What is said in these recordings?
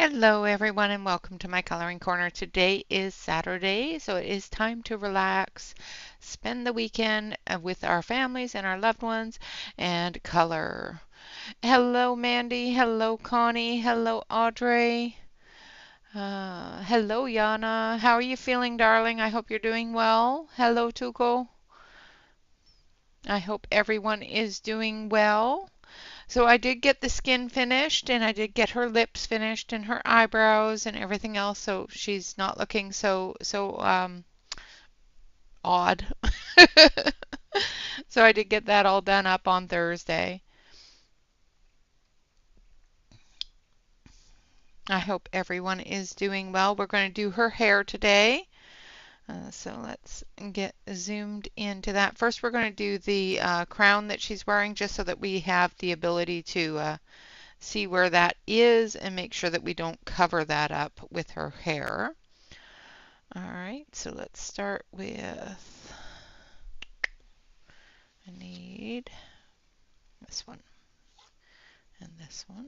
Hello everyone and welcome to my coloring corner. Today is Saturday, so it is time to relax, spend the weekend with our families and our loved ones, and color. Hello Mandy, hello Connie, hello Audrey, hello Yana. How are you feeling, darling? I hope you're doing well. Hello Tuko. I hope everyone is doing well. So I did get the skin finished and I did get her lips finished and her eyebrows and everything else, so she's not looking so odd. So I did get that all done up on Thursday. I hope everyone is doing well. We're going to do her hair today. So let's get zoomed into that. First, we're going to do the crown that she's wearing just so that we have the ability to see where that is and make sure that we don't cover that up with her hair. All right, so let's start with, I need this one and this one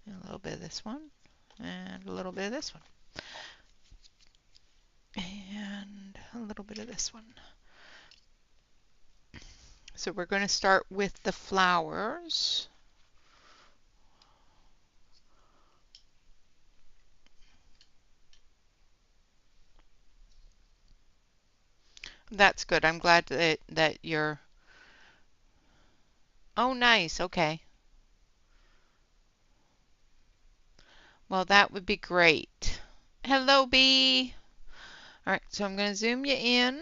and a little bit of this one and a little bit of this one and a little bit of this one. So we're going to start with the flowers. That's good. I'm glad that you're... Oh, nice. Okay. Well, that would be great. Hello, Bee. All right, so I'm going to zoom you in.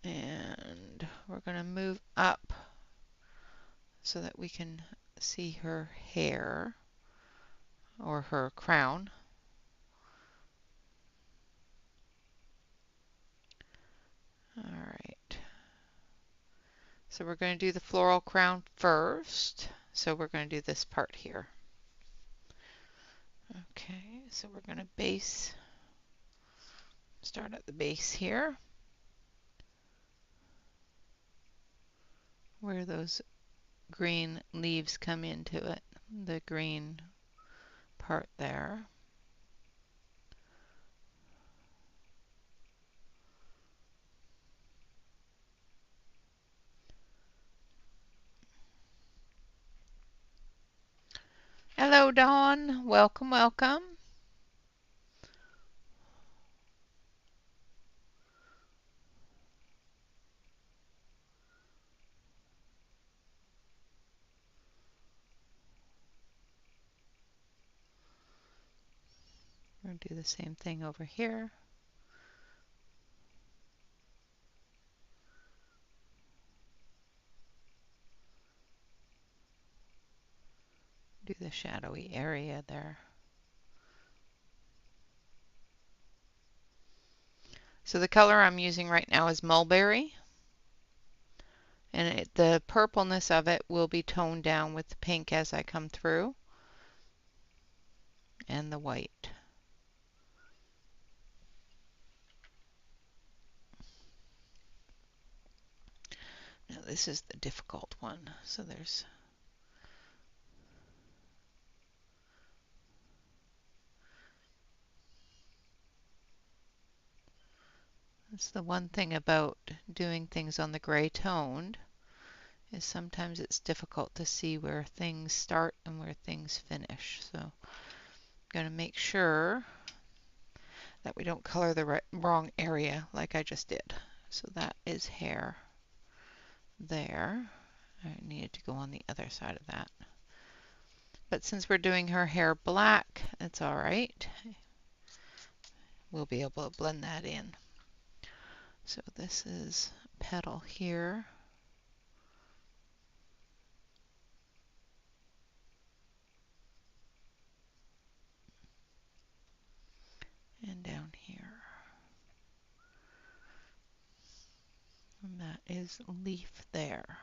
And we're going to move up so that we can see her hair or her crown. All right. So we're going to do the floral crown first. So we're going to do this part here. Okay, so we're going to start at the base here, where those green leaves come into it, the green part there. Hello, Dawn. Welcome, welcome. We're going to do the same thing over here. Do the shadowy area there. So the color I'm using right now is mulberry, and the purpleness of it will be toned down with the pink as I come through, and the white. Now this is the difficult one, so that's the one thing about doing things on the gray toned, is sometimes it's difficult to see where things start and where things finish. So I'm going to make sure that we don't color the wrong area like I just did. So that is hair there. I needed to go on the other side of that. But since we're doing her hair black, it's all right. We'll be able to blend that in. So this is petal here. And down here. And that is leaf there.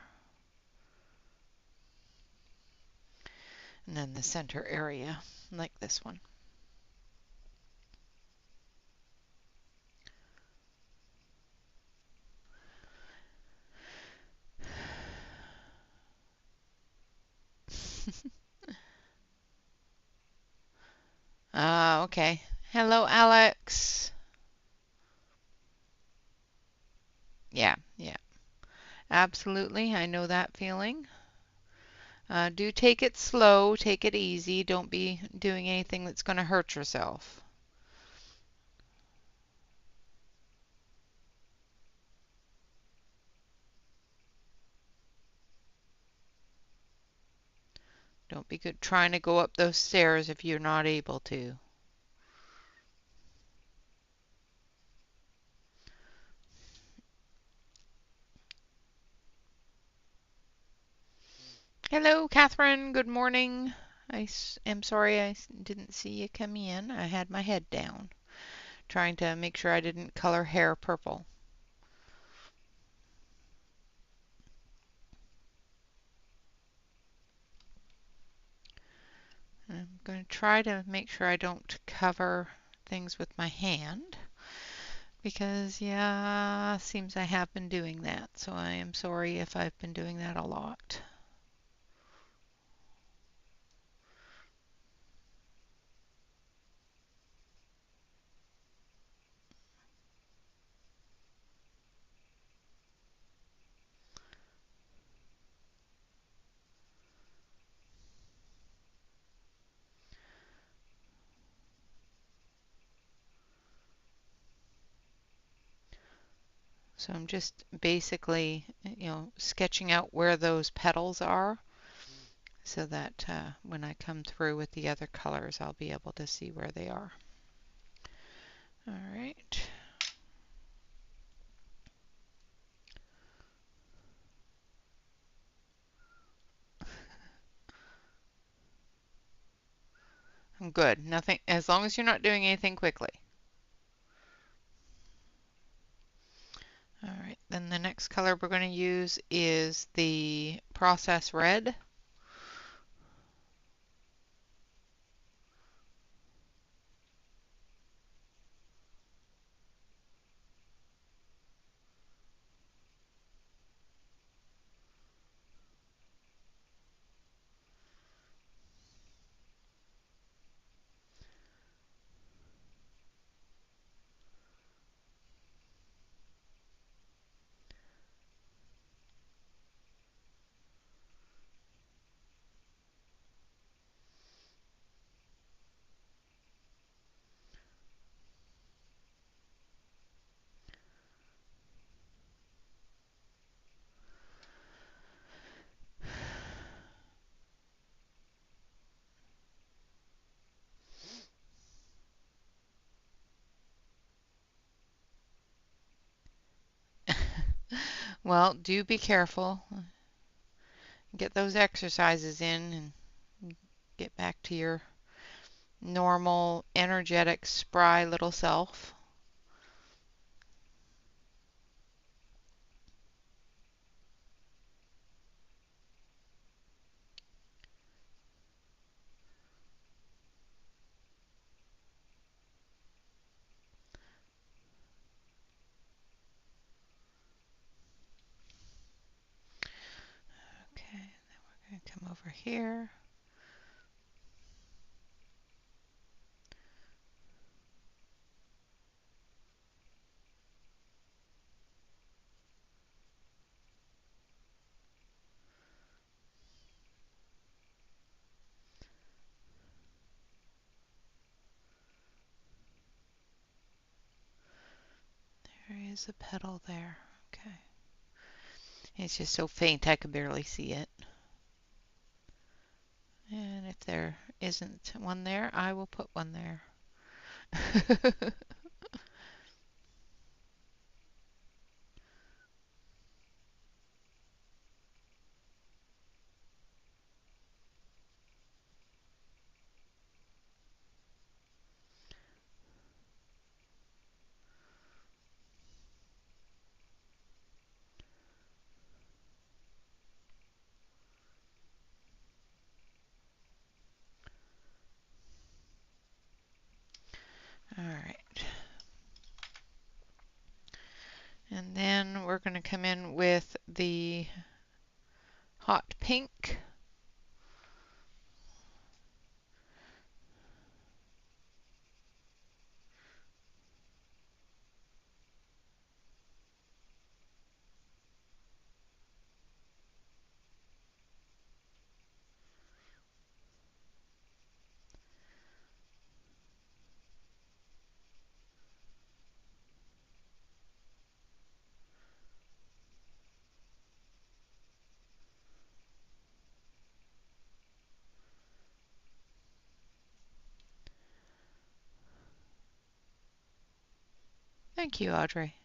And then the center area, like this one. Okay. Hello, Alex. Yeah, yeah, absolutely. I know that feeling. Do take it slow, take it easy. Don't be doing anything that's going to hurt yourself. Don't be good trying to go up those stairs if you're not able to. Hello, Catherine. Good morning. Am sorry didn't see you come in. I had my head down, trying to make sure I didn't color hair purple. I'm going to try to make sure I don't cover things with my hand because, yeah, seems I have been doing that. So I am sorry if I've been doing that a lot. So I'm just basically, sketching out where those petals are so that when I come through with the other colors, I'll be able to see where they are. All right. I'm good. Nothing, as long as you're not doing anything quickly. All right, then the next color we're going to use is the process red. Well, do be careful. Get those exercises in and get back to your normal, energetic, spry little self. Okay, then we're going to come over here. There is a petal there. Okay. It's just so faint I can barely see it. And if there isn't one there, I will put one there. All right. And then we're going to come in with the hot pink. Thank you, Audrey.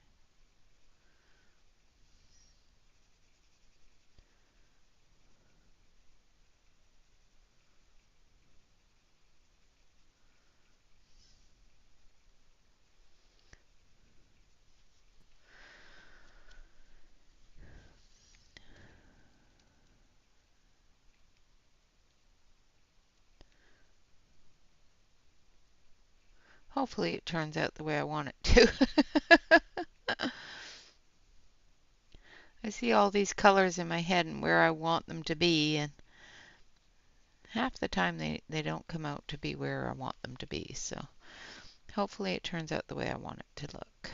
Hopefully it turns out the way I want it to. I see all these colors in my head and where I want them to be, and half the time they don't come out to be where I want them to be. So hopefully it turns out the way I want it to look.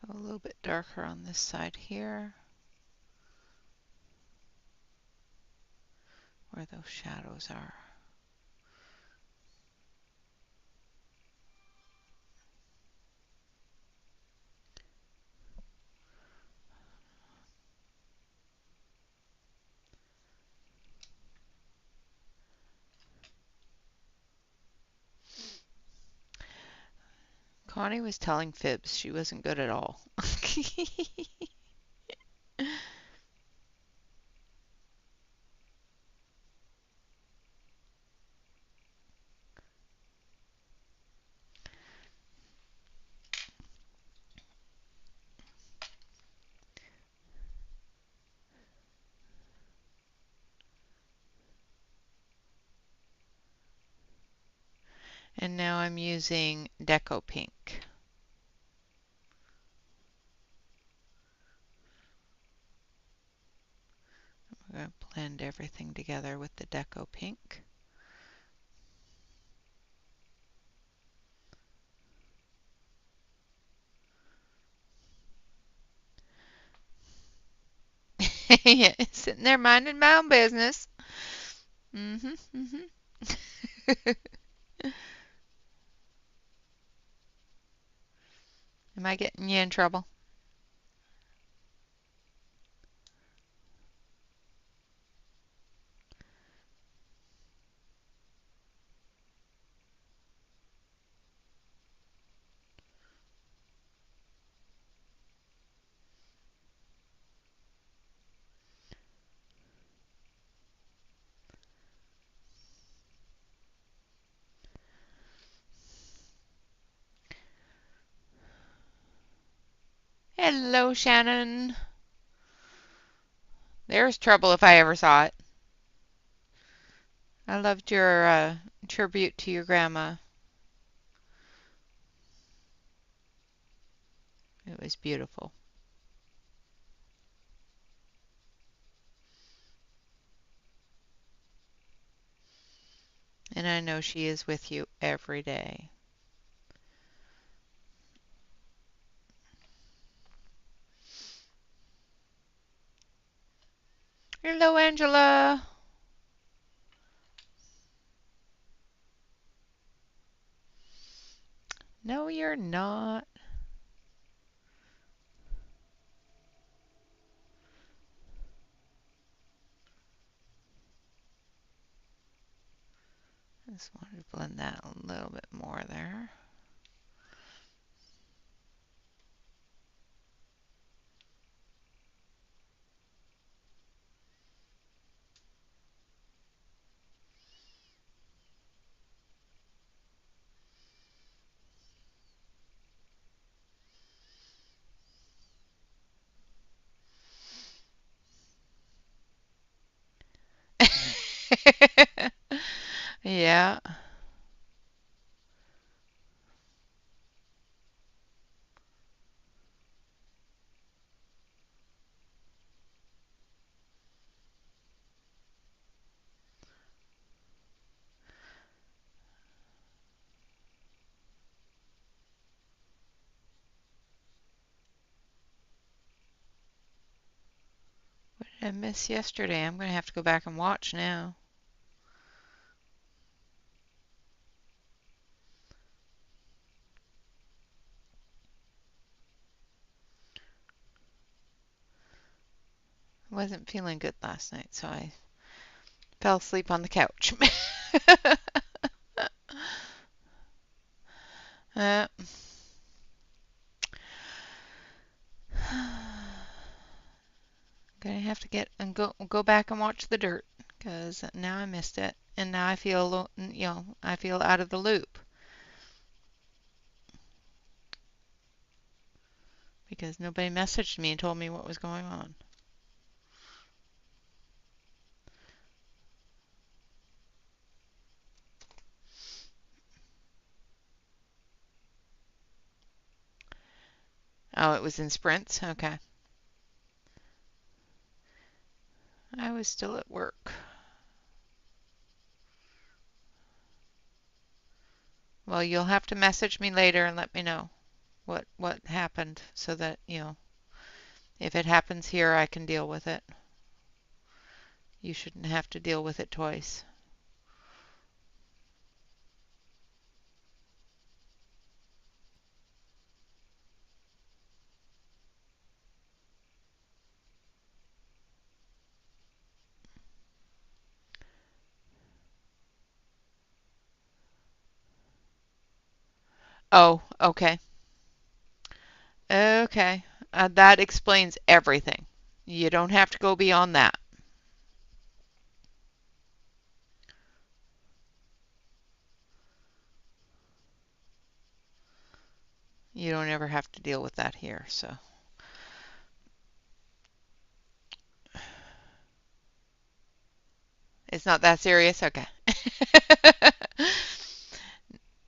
A little bit darker on this side here, where those shadows are. Connie was telling fibs. She wasn't good at all. And now I'm using Deco Pink. I'm going to blend everything together with the Deco Pink. Yeah, sitting there minding my own business. Mm-hmm, mm-hmm. Am I getting you in trouble? Hello, Shannon. There's trouble if I ever saw it. I loved your tribute to your grandma. It was beautiful. And I know she is with you every day. Hello, Angela. No, you're not. I just wanted to blend that a little bit more there. Yeah. What did I miss yesterday? I'm going to have to go back and watch now. I wasn't feeling good last night, so I fell asleep on the couch. uh, Gonna have to get and go back and watch the dirt because now I missed it, and now I feel I feel out of the loop because nobody messaged me and told me what was going on. Oh, it was in sprints. Okay, I was still at work. Well, you'll have to message me later and let me know what happened so that, if it happens here, I can deal with it. You shouldn't have to deal with it twice. Oh, okay. Okay. That explains everything. You don't have to go beyond that. You don't ever have to deal with that here, so. It's not that serious? Okay.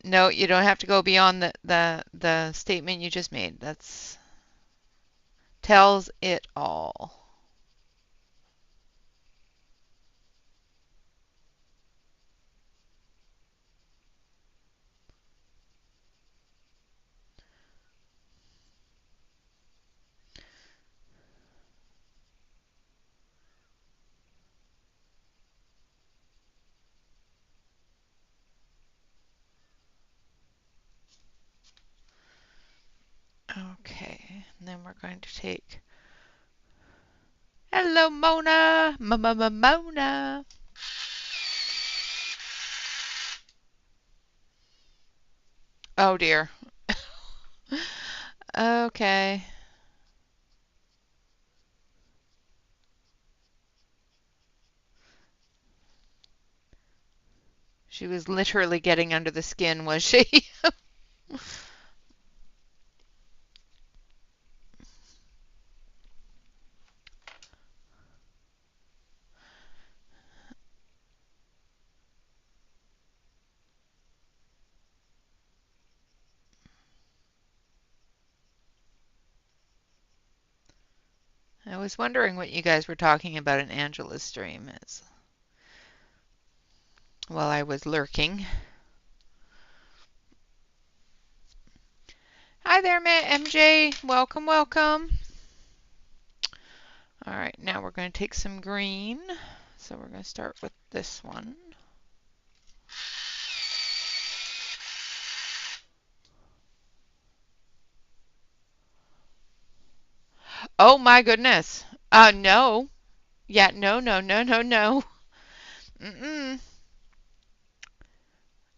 No, you don't have to go beyond the statement you just made. That's tells it all. Okay, and then we're going to take. Hello, Mona. Mona. Oh dear. Okay. She was literally getting under the skin, was she? I was wondering what you guys were talking about in Angela's stream as while I was lurking. Hi there, MJ. Welcome, welcome. All right, now we're going to take some green. So we're going to start with this one. Oh my goodness. No. Yeah, no, no, no, no, no. Mm-mm.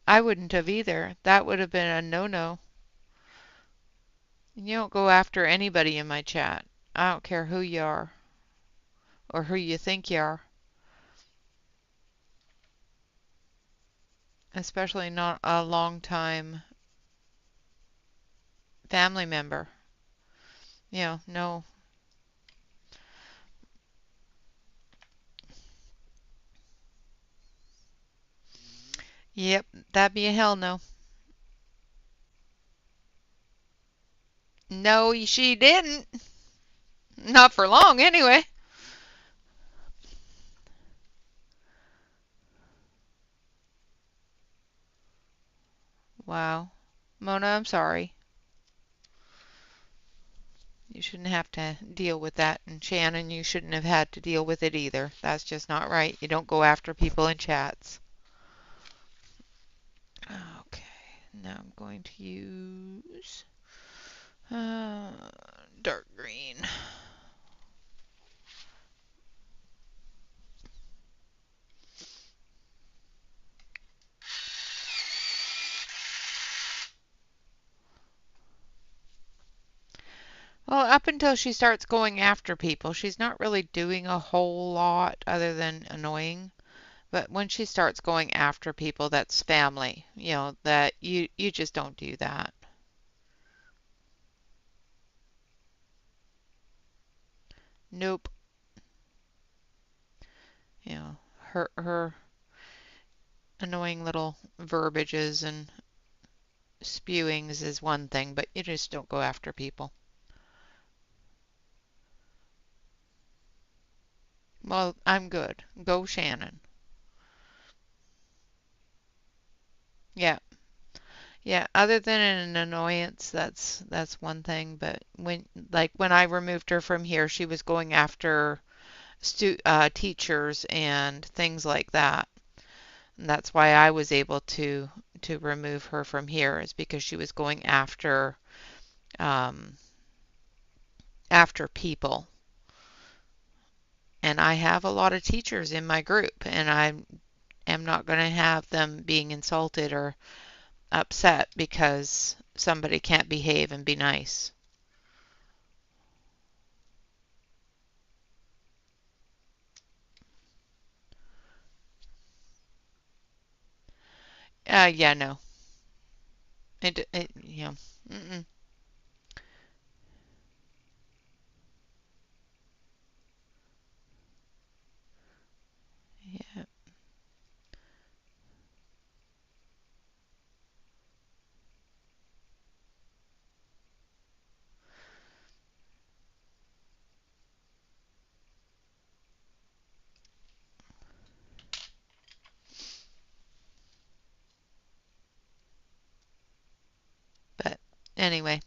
I wouldn't have either. That would have been a no-no. You don't go after anybody in my chat. I don't care who you are or who you think you are. Especially not a long-time family member. No. Yep, that'd be a hell no. No, she didn't. Not for long, anyway. Wow. Mona, I'm sorry. You shouldn't have to deal with that. And Shannon, you shouldn't have had to deal with it either. That's just not right. You don't go after people in chats. Okay, now I'm going to use uh, dark green. Well, up until she starts going after people, she's not really doing a whole lot other than annoying. But when she starts going after people, that's family. You know, that you just don't do that. Nope. You know, her annoying little verbiages and spewings is one thing, but you just don't go after people. Well, I'm good. Go Shannon. Yeah. Yeah, other than an annoyance, that's one thing, but when I removed her from here, she was going after teachers and things like that. And that's why I was able to remove her from here is because she was going um, after people. And I have a lot of teachers in my group, and I am not going to have them being insulted or upset because somebody can't behave and be nice. Yeah, no. Mm-mm. Yeah, but anyway,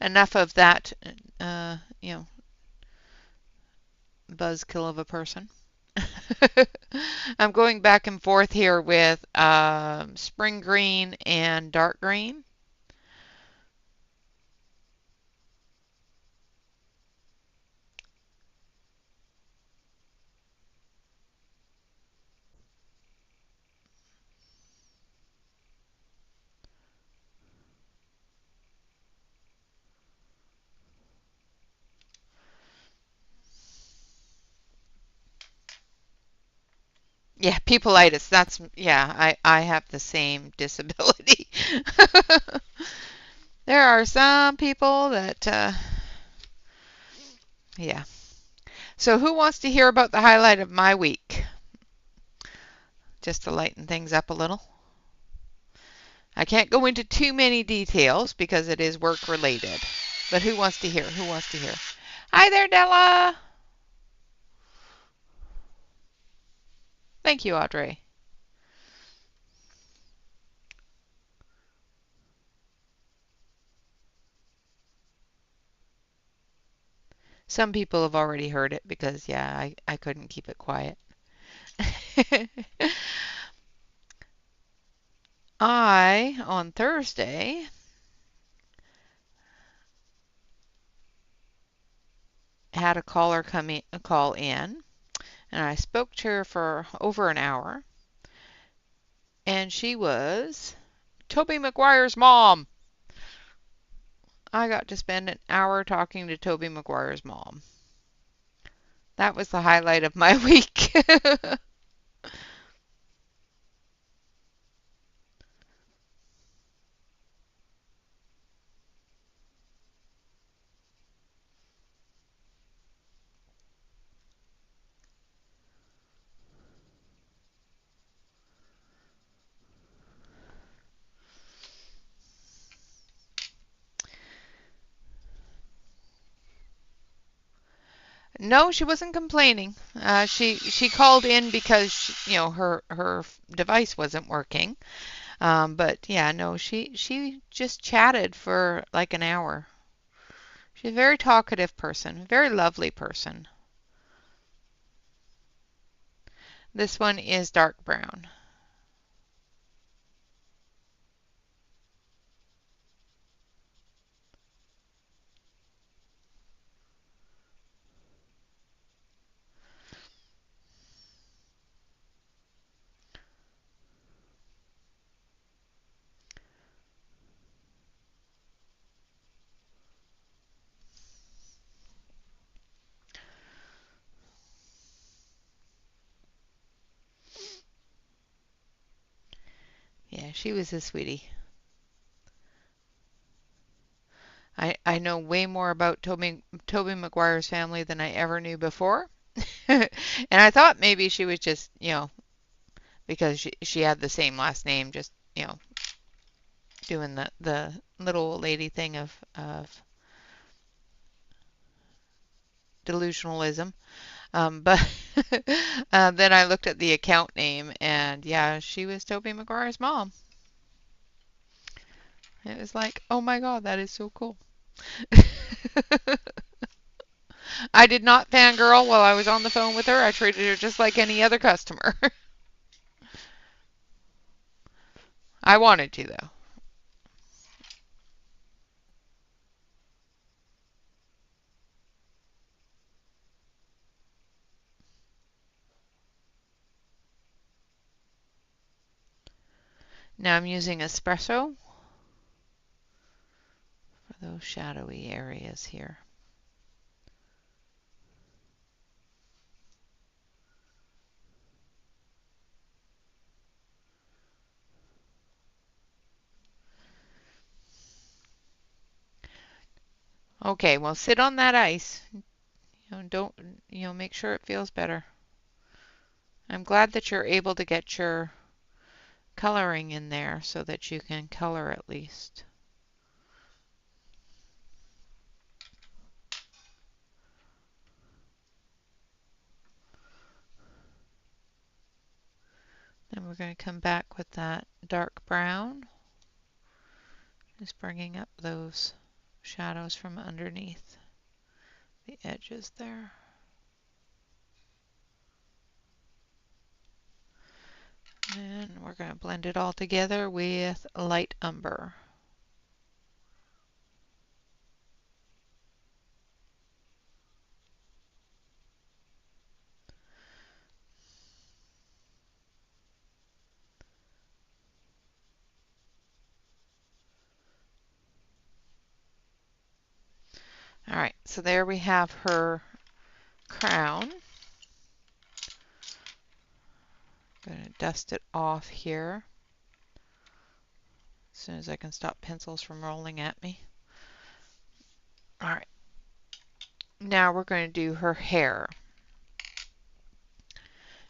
enough of that, uh, you know, buzzkill of a person. I'm going back and forth here with spring green and dark green. Yeah, peopleitis. Yeah, I have the same disability. There are some people that, yeah. So who wants to hear about the highlight of my week? Just to lighten things up a little. I can't go into too many details because it is work related. But who wants to hear? Who wants to hear? Hi there, Della. Thank you, Audrey. Some people have already heard it because, yeah, I couldn't keep it quiet. On Thursday, had a caller call in, and I spoke to her for over an hour, and she was Toby Maguire's mom. I got to spend an hour talking to Toby Maguire's mom. That was the highlight of my week. No, she wasn't complaining. She called in because her device wasn't working. But yeah, no, she just chatted for like an hour. She's a very talkative person, very lovely person. This one is dark brown. Yeah, she was a sweetie. I know way more about Toby Maguire's family than I ever knew before. And I thought maybe she was just, because she had the same last name, just, doing the little old lady thing of delusionalism. But then I looked at the account name, and yeah, she was Toby Maguire's mom. It was like, oh my God, that is so cool. I did not fangirl while I was on the phone with her. I treated her just like any other customer. I wanted to, though. Now I'm using espresso for those shadowy areas here. Okay, well, sit on that ice. Don't, make sure it feels better. I'm glad that you're able to get your coloring in there so that you can color at least. Then we're going to come back with that dark brown, just bringing up those shadows from underneath the edges there. And we're going to blend it all together with light umber. All right, so there we have her crown. I'm going to dust it off here as soon as I can stop pencils from rolling at me. All right, now we're going to do her hair.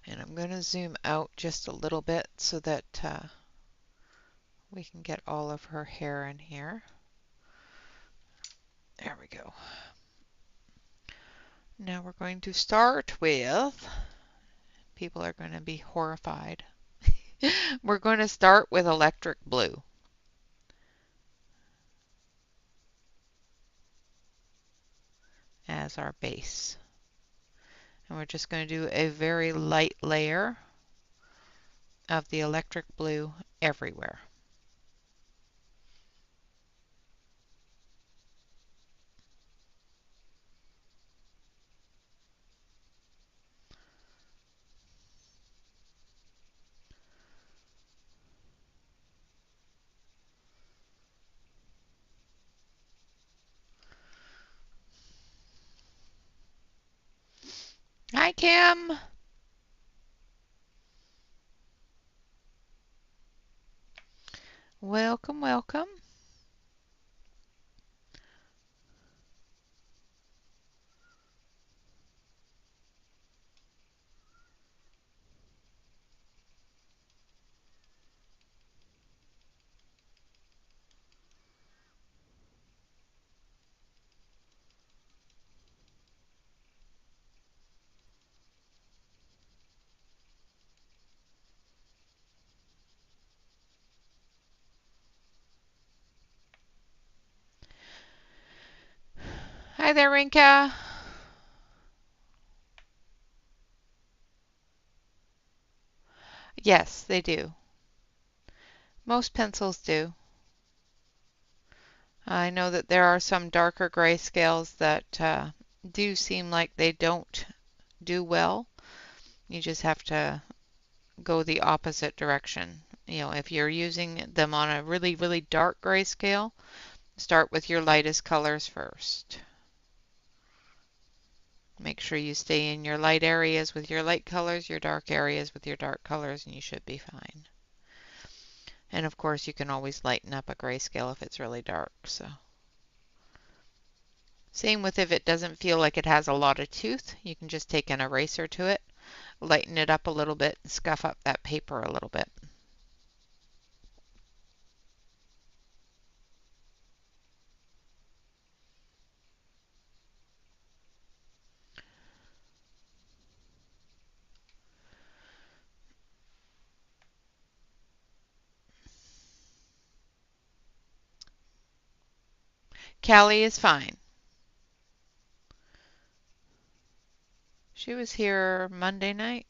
And I'm going to zoom out just a little bit so that we can get all of her hair in here. There we go. Now we're going to start with, people are going to be horrified. We're going to start with electric blue as our base. And we're just going to do a very light layer of the electric blue everywhere. Hi, Kim. Welcome, welcome. Hi there, Rinka. Yes, they do. Most pencils do. I know that there are some darker grayscales that do seem like they don't do well. You just have to go the opposite direction. If you're using them on a really, really dark grayscale, start with your lightest colors first. Make sure you stay in your light areas with your light colors, your dark areas with your dark colors, and you should be fine. And of course, you can always lighten up a grayscale if it's really dark. So, same with if it doesn't feel like it has a lot of tooth, you can just take an eraser to it, lighten it up a little bit, and scuff up that paper a little bit. Callie is fine. She was here Monday night.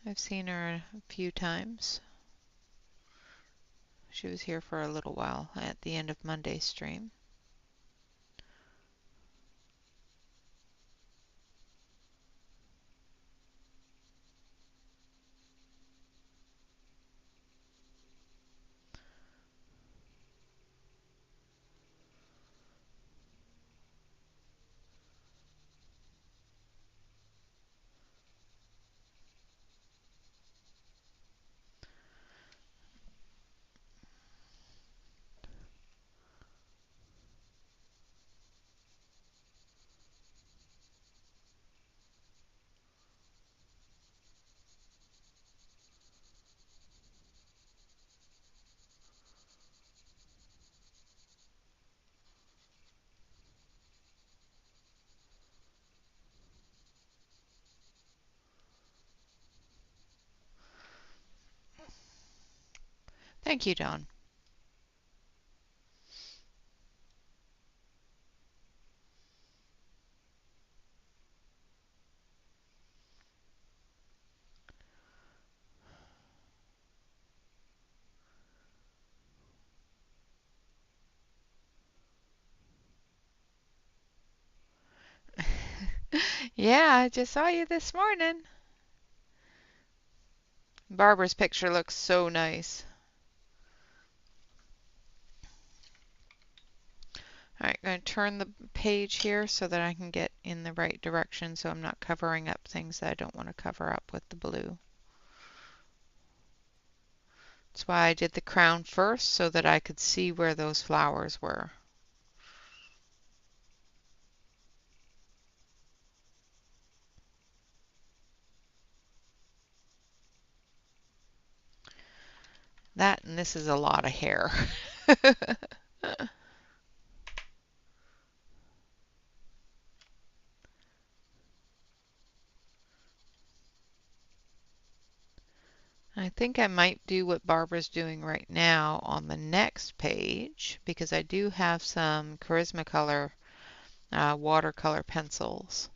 I've seen her a few times. She was here for a little while at the end of Monday's stream. Thank you, Dawn. Yeah, I just saw you this morning. Barbara's picture looks so nice. All right, I'm going to turn the page here so that I can get in the right direction so I'm not covering up things that I don't want to cover up with the blue. That's why I did the crown first so that I could see where those flowers were. That and this is a lot of hair. I think I might do what Barbara's doing right now on the next page because I do have some Charisma Color watercolor pencils.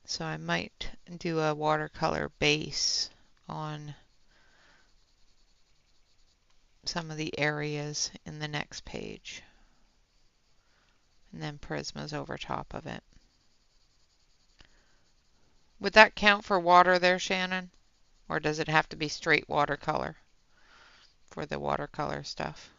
So I might do a watercolor base on some of the areas in the next page. And then Prisma's over top of it. Would that count for water there, Shannon? Or does it have to be straight watercolor for the watercolor stuff?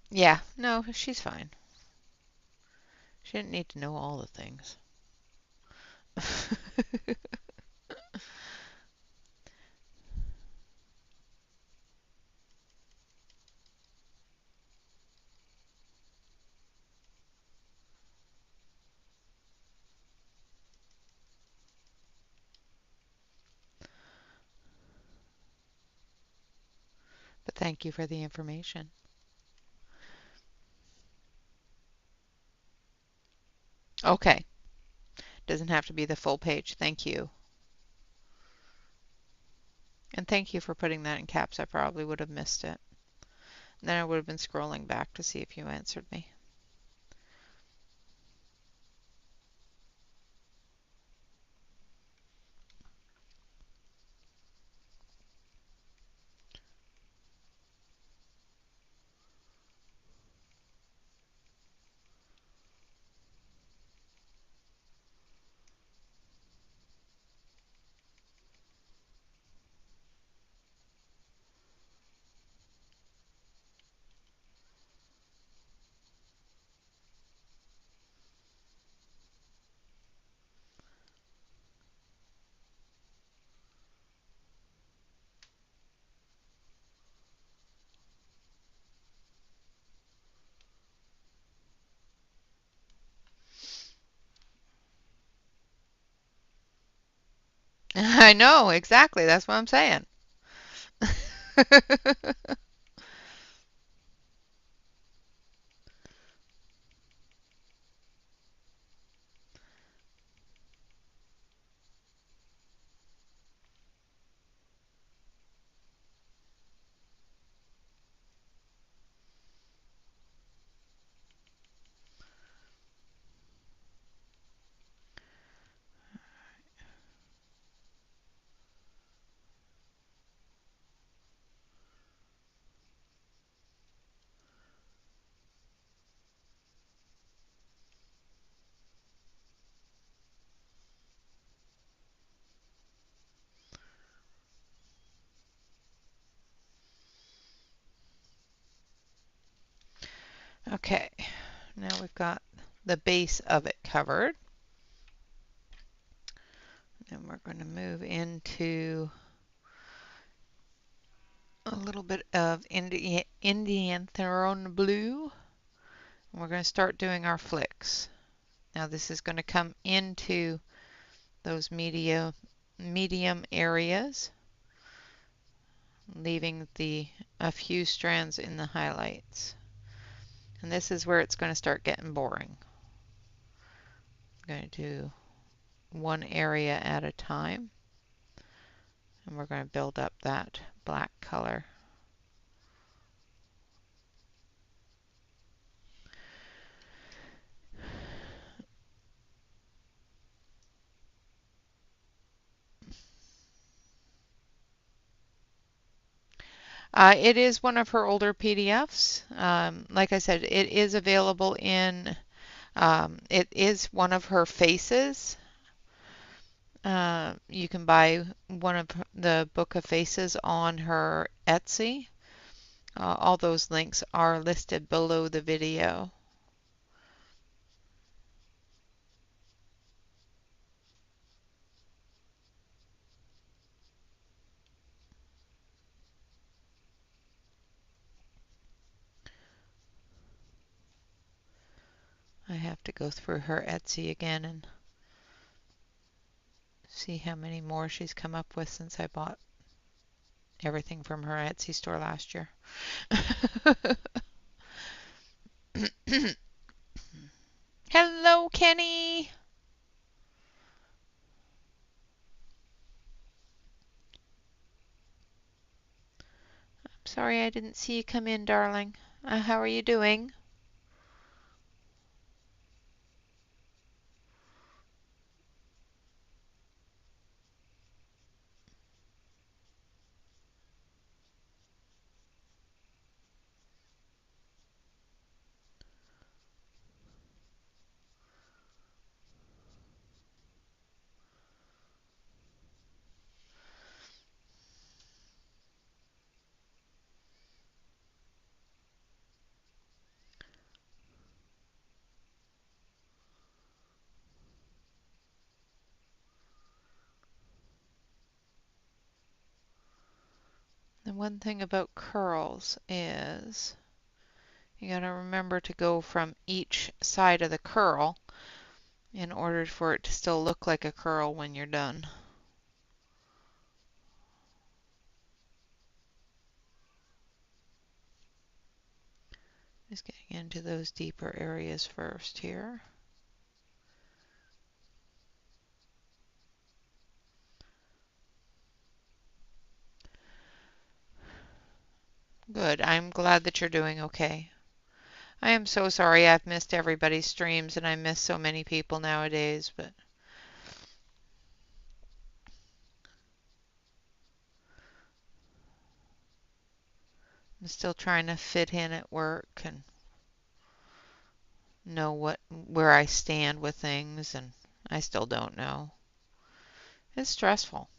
Yeah, no, she's fine. She didn't need to know all the things. But thank you for the information. Okay. Doesn't have to be the full page. Thank you. And thank you for putting that in caps. I probably would have missed it. Then I would have been scrolling back to see if you answered me. I know, exactly. That's what I'm saying. Okay, now we've got the base of it covered. And we're going to move into a little bit of Indian Throne blue. And we're going to start doing our flicks. Now this is going to come into those medium areas, leaving a few strands in the highlights. And this is where it's going to start getting boring. I'm going to do one area at a time. And we're going to build up that black color. It is one of her older PDFs. Like I said, it is available in, it is one of her faces. You can buy one of the Book of Faces on her Etsy. All those links are listed below the video. I have to go through her Etsy again and see how many more she's come up with since I bought everything from her Etsy store last year. Hello, Kenny. Sorry I didn't see you come in, darling. How are you doing? The one thing about curls is you got to remember to go from each side of the curl in order for it to still look like a curl when you're done. Just getting into those deeper areas first here. Good. I'm glad that you're doing okay. I am so sorry I've missed everybody's streams and I miss so many people nowadays, but I'm still trying to fit in at work and know where I stand with things, and I still don't know. It's stressful.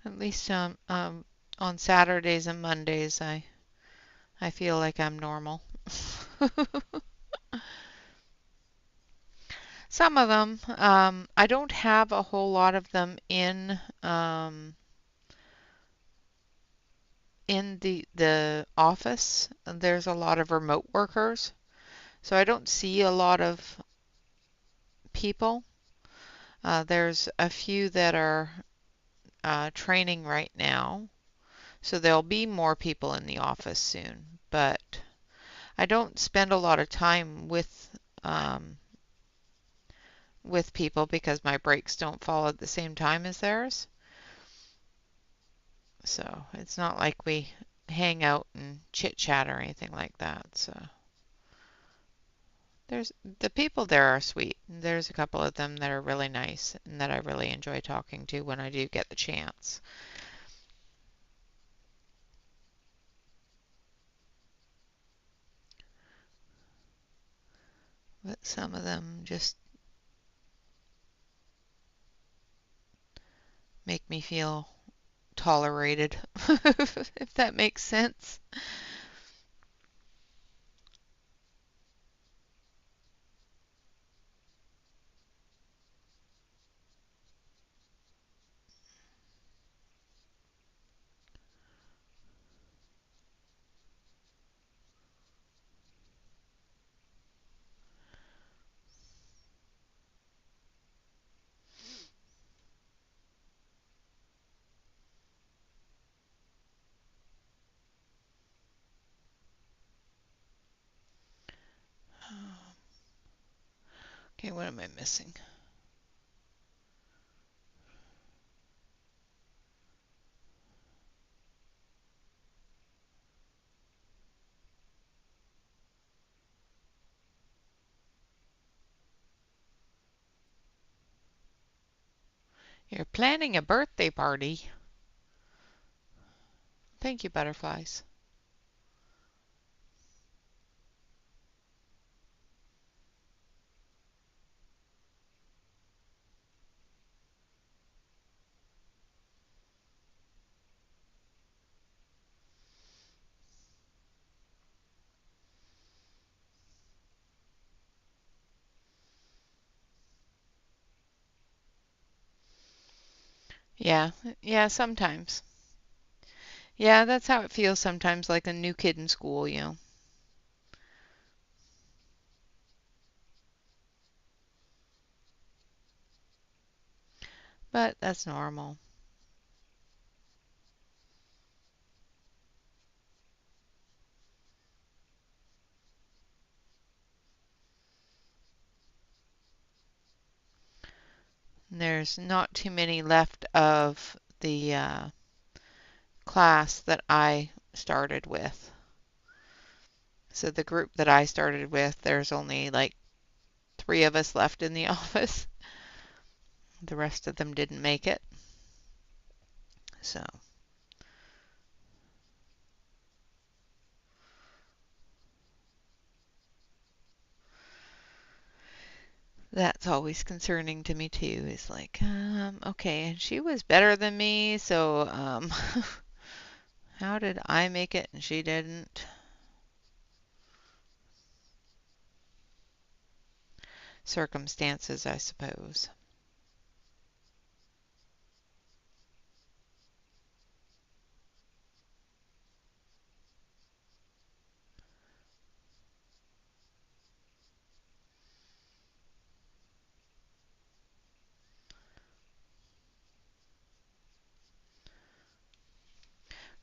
At least on Saturdays and Mondays I feel like I'm normal. Some of them, I don't have a whole lot of them in the office. There's a lot of remote workers, so I don't see a lot of people. There's a few that are training right now, so there'll be more people in the office soon. But I don't spend a lot of time with people because my breaks don't fall at the same time as theirs. So it's not like we hang out and chit chat or anything like that. So there's the people there are sweet. There's a couple of them that are really nice and that I really enjoy talking to when I do get the chance. But some of them just make me feel tolerated, if that makes sense. Okay, what am I missing? You're planning a birthday party. Thank you, butterflies. Yeah, yeah, sometimes. Yeah, that's how it feels sometimes, like a new kid in school. But that's normal. There's not too many left of the class that I started with. So the group that I started with, there's only like 3 of us left in the office. The rest of them didn't make it. So that's always concerning to me too. Is like, okay, and she was better than me, so how did I make it and she didn't? Circumstances, I suppose.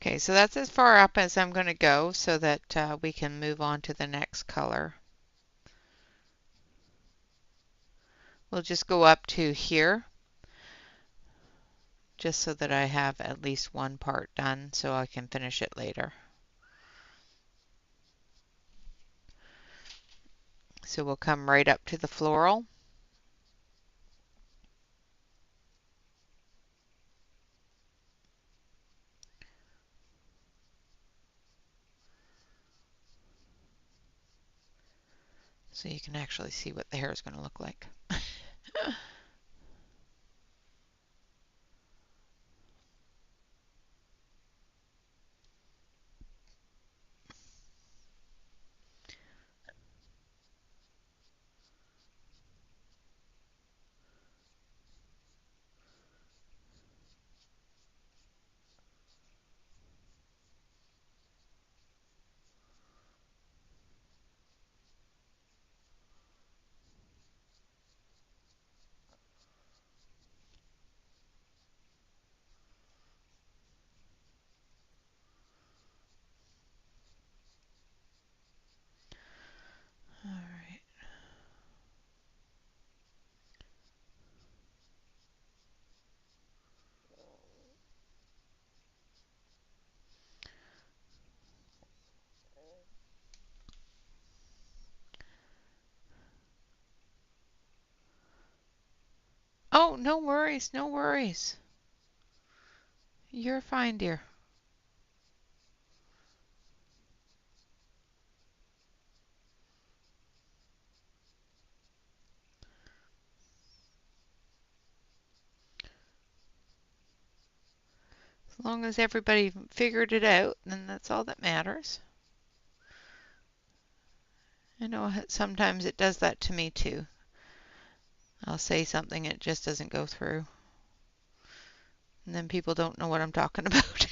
Okay, so that's as far up as I'm going to go so that we can move on to the next color. We'll just go up to here, just so that I have at least one part done so I can finish it later. So we'll come right up to the floral. So you can actually see what the hair is going to look like. All right. Oh, no worries, no worries. You're fine, dear. As long as everybody figured it out, then that's all that matters. I know sometimes it does that to me too. I'll say something, it just doesn't go through. And then people don't know what I'm talking about.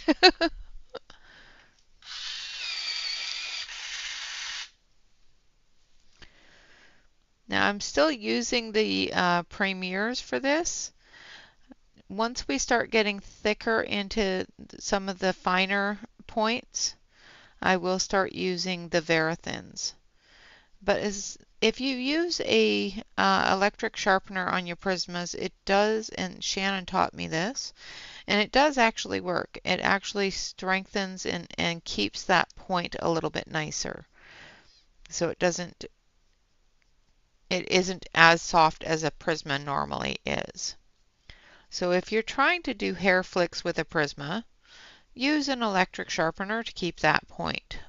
Now I'm still using the premiers for this. Once we start getting thicker into some of the finer points, I will start using the Verathins. But if you use a electric sharpener on your Prismas, it does, and Shannon taught me this, and it does actually work. It actually strengthens and keeps that point a little bit nicer. So it isn't as soft as a Prisma normally is. So if you're trying to do hair flicks with a Prisma, use an electric sharpener to keep that point.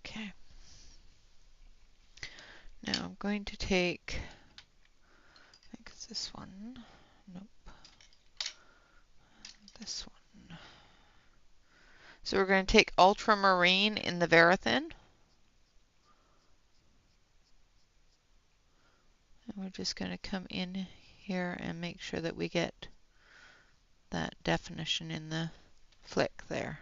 Okay. Now I'm going to take, I think it's this one. Nope, this one. So we're going to take ultramarine in the Verathin. And we're just going to come in here and make sure that we get that definition in the flick there.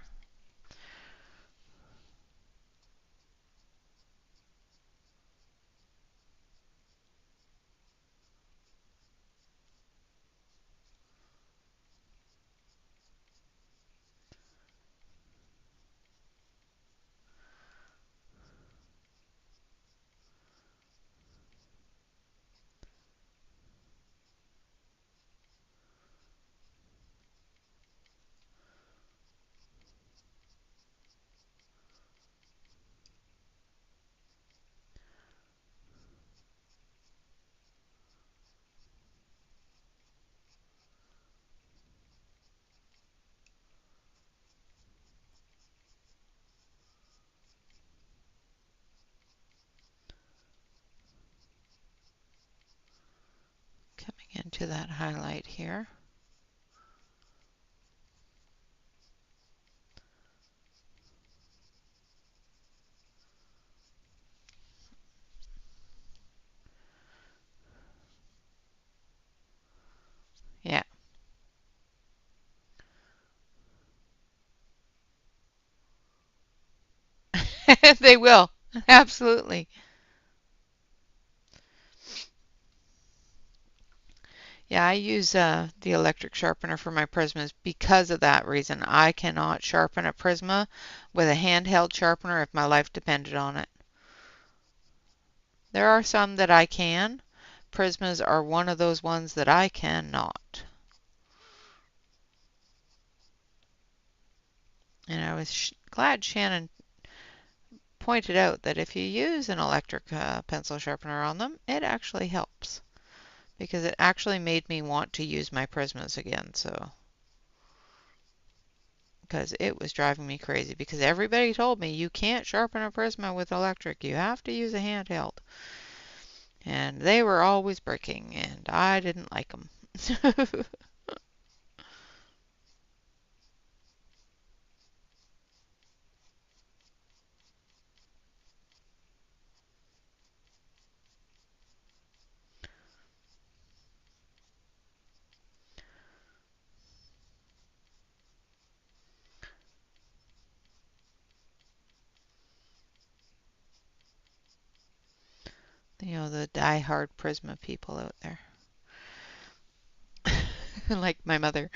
Coming into that highlight here. They will. Absolutely. Yeah, I use the electric sharpener for my Prismas because of that reason. I cannot sharpen a Prisma with a handheld sharpener if my life depended on it. There are some that I can. Prismas are one of those ones that I cannot. And I was glad Shannon pointed out that if you use an electric pencil sharpener on them, it actually helps. Because it actually made me want to use my Prismas again. So, because it was driving me crazy. Because everybody told me you can't sharpen a Prisma with electric. You have to use a handheld. And they were always breaking, and I didn't like them. You know, the die-hard Prisma people out there. Like my mother.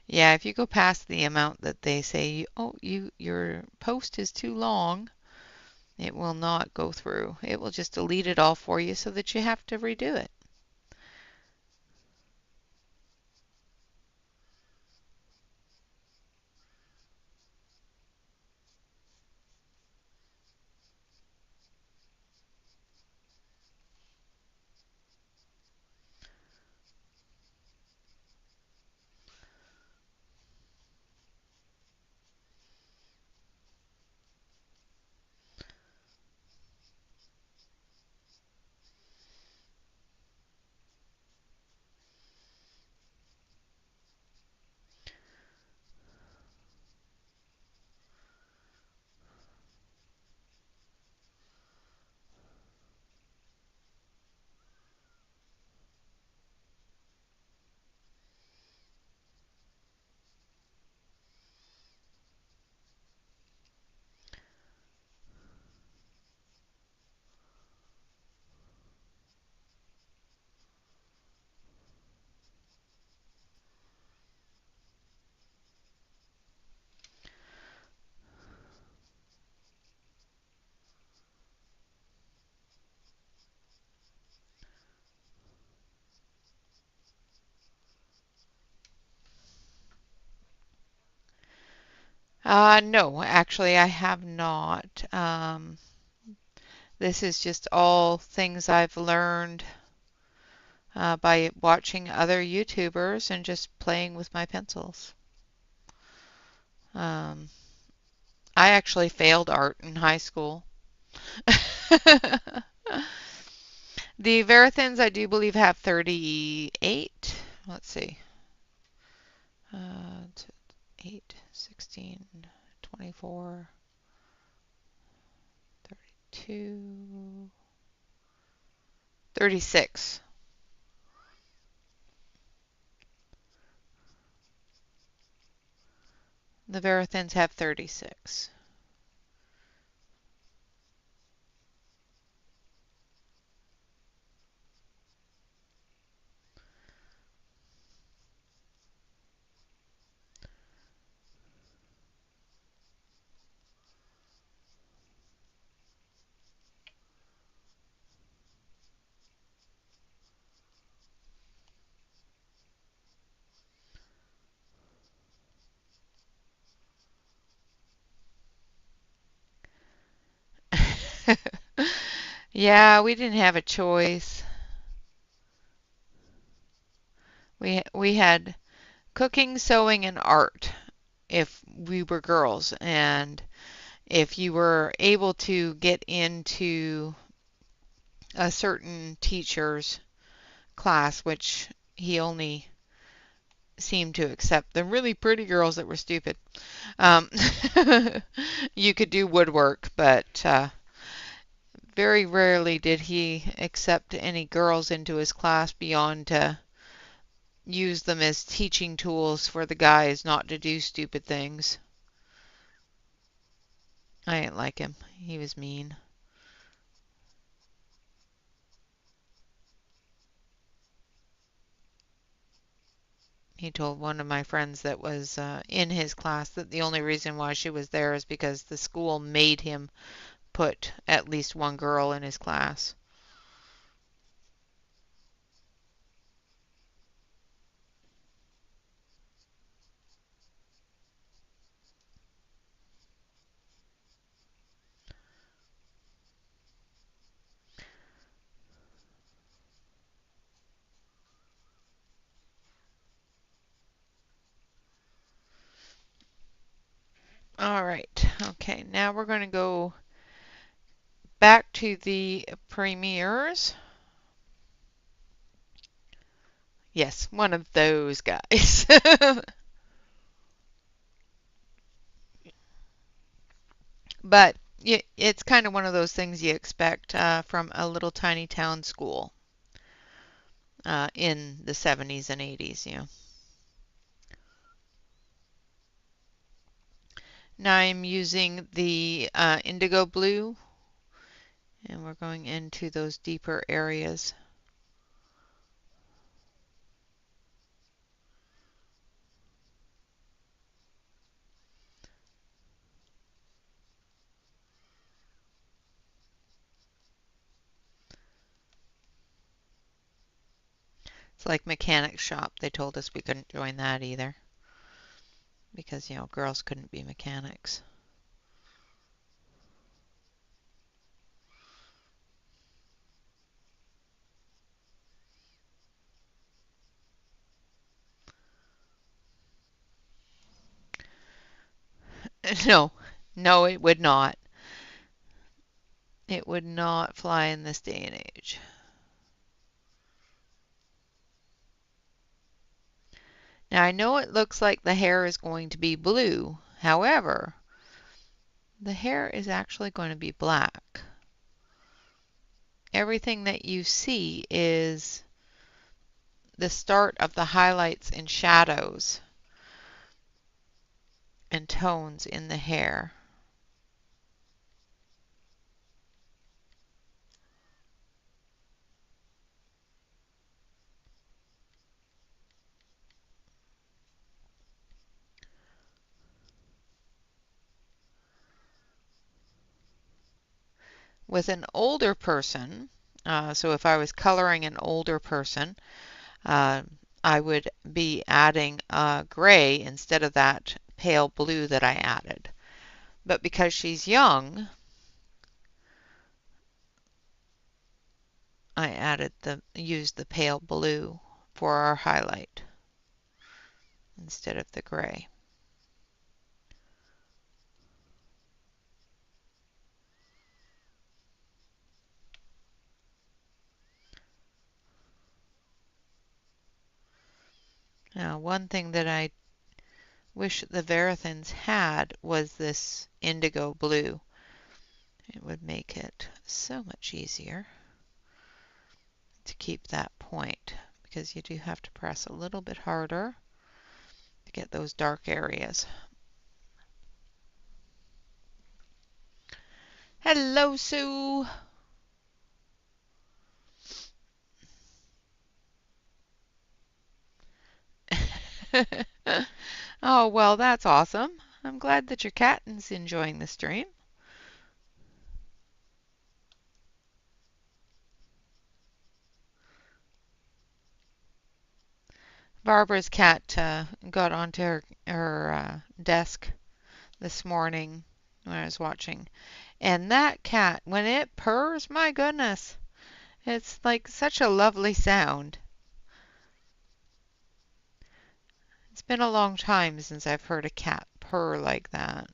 Yeah, if you go past the amount that they say, oh, your post is too long, it will not go through. It will just delete it all for you so that you have to redo it. No, actually, I have not. This is just all things I've learned by watching other YouTubers and just playing with my pencils. Um, I actually failed art in high school. The Verithins, I do believe, have 38. Let's see. 8, 16, 24, 32, 36. The Verithins have 36. Yeah, we didn't have a choice. We had cooking, sewing, and art if we were girls. And if you were able to get into a certain teacher's class, which he only seemed to accept the really pretty girls that were stupid, um, you could do woodwork, but Very rarely did he accept any girls into his class beyond to use them as teaching tools for the guys not to do stupid things. I didn't like him. He was mean. He told one of my friends that was in his class that the only reason why she was there is because the school made him put at least one girl in his class. All right. Okay, now we're going to go back to the premieres. Yes, one of those guys. But it's kind of one of those things you expect from a little tiny town school in the 70s and 80s, you know. Now I'm using the indigo blue, and we're going into those deeper areas. It's like mechanic shop. They told us we couldn't join that either because, you know, girls couldn't be mechanics. No, no, it would not. It would not fly in this day and age. Now I know it looks like the hair is going to be blue. However, the hair is actually going to be black. Everything that you see is the start of the highlights and shadows and tones in the hair. With an older person, so if I was coloring an older person, uh, I would be adding gray instead of that pale blue that I added. But because she's young, I used the pale blue for our highlight instead of the gray. Now, one thing that I wish the Verathins had was this indigo blue. It would make it so much easier to keep that point because you do have to press a little bit harder to get those dark areas. Hello, Sue. Oh, well, that's awesome. I'm glad that your cat is enjoying the stream. Barbara's cat got onto her desk this morning when I was watching. And that cat, when it purrs, my goodness, it's like such a lovely sound. It's been a long time since I've heard a cat purr like that.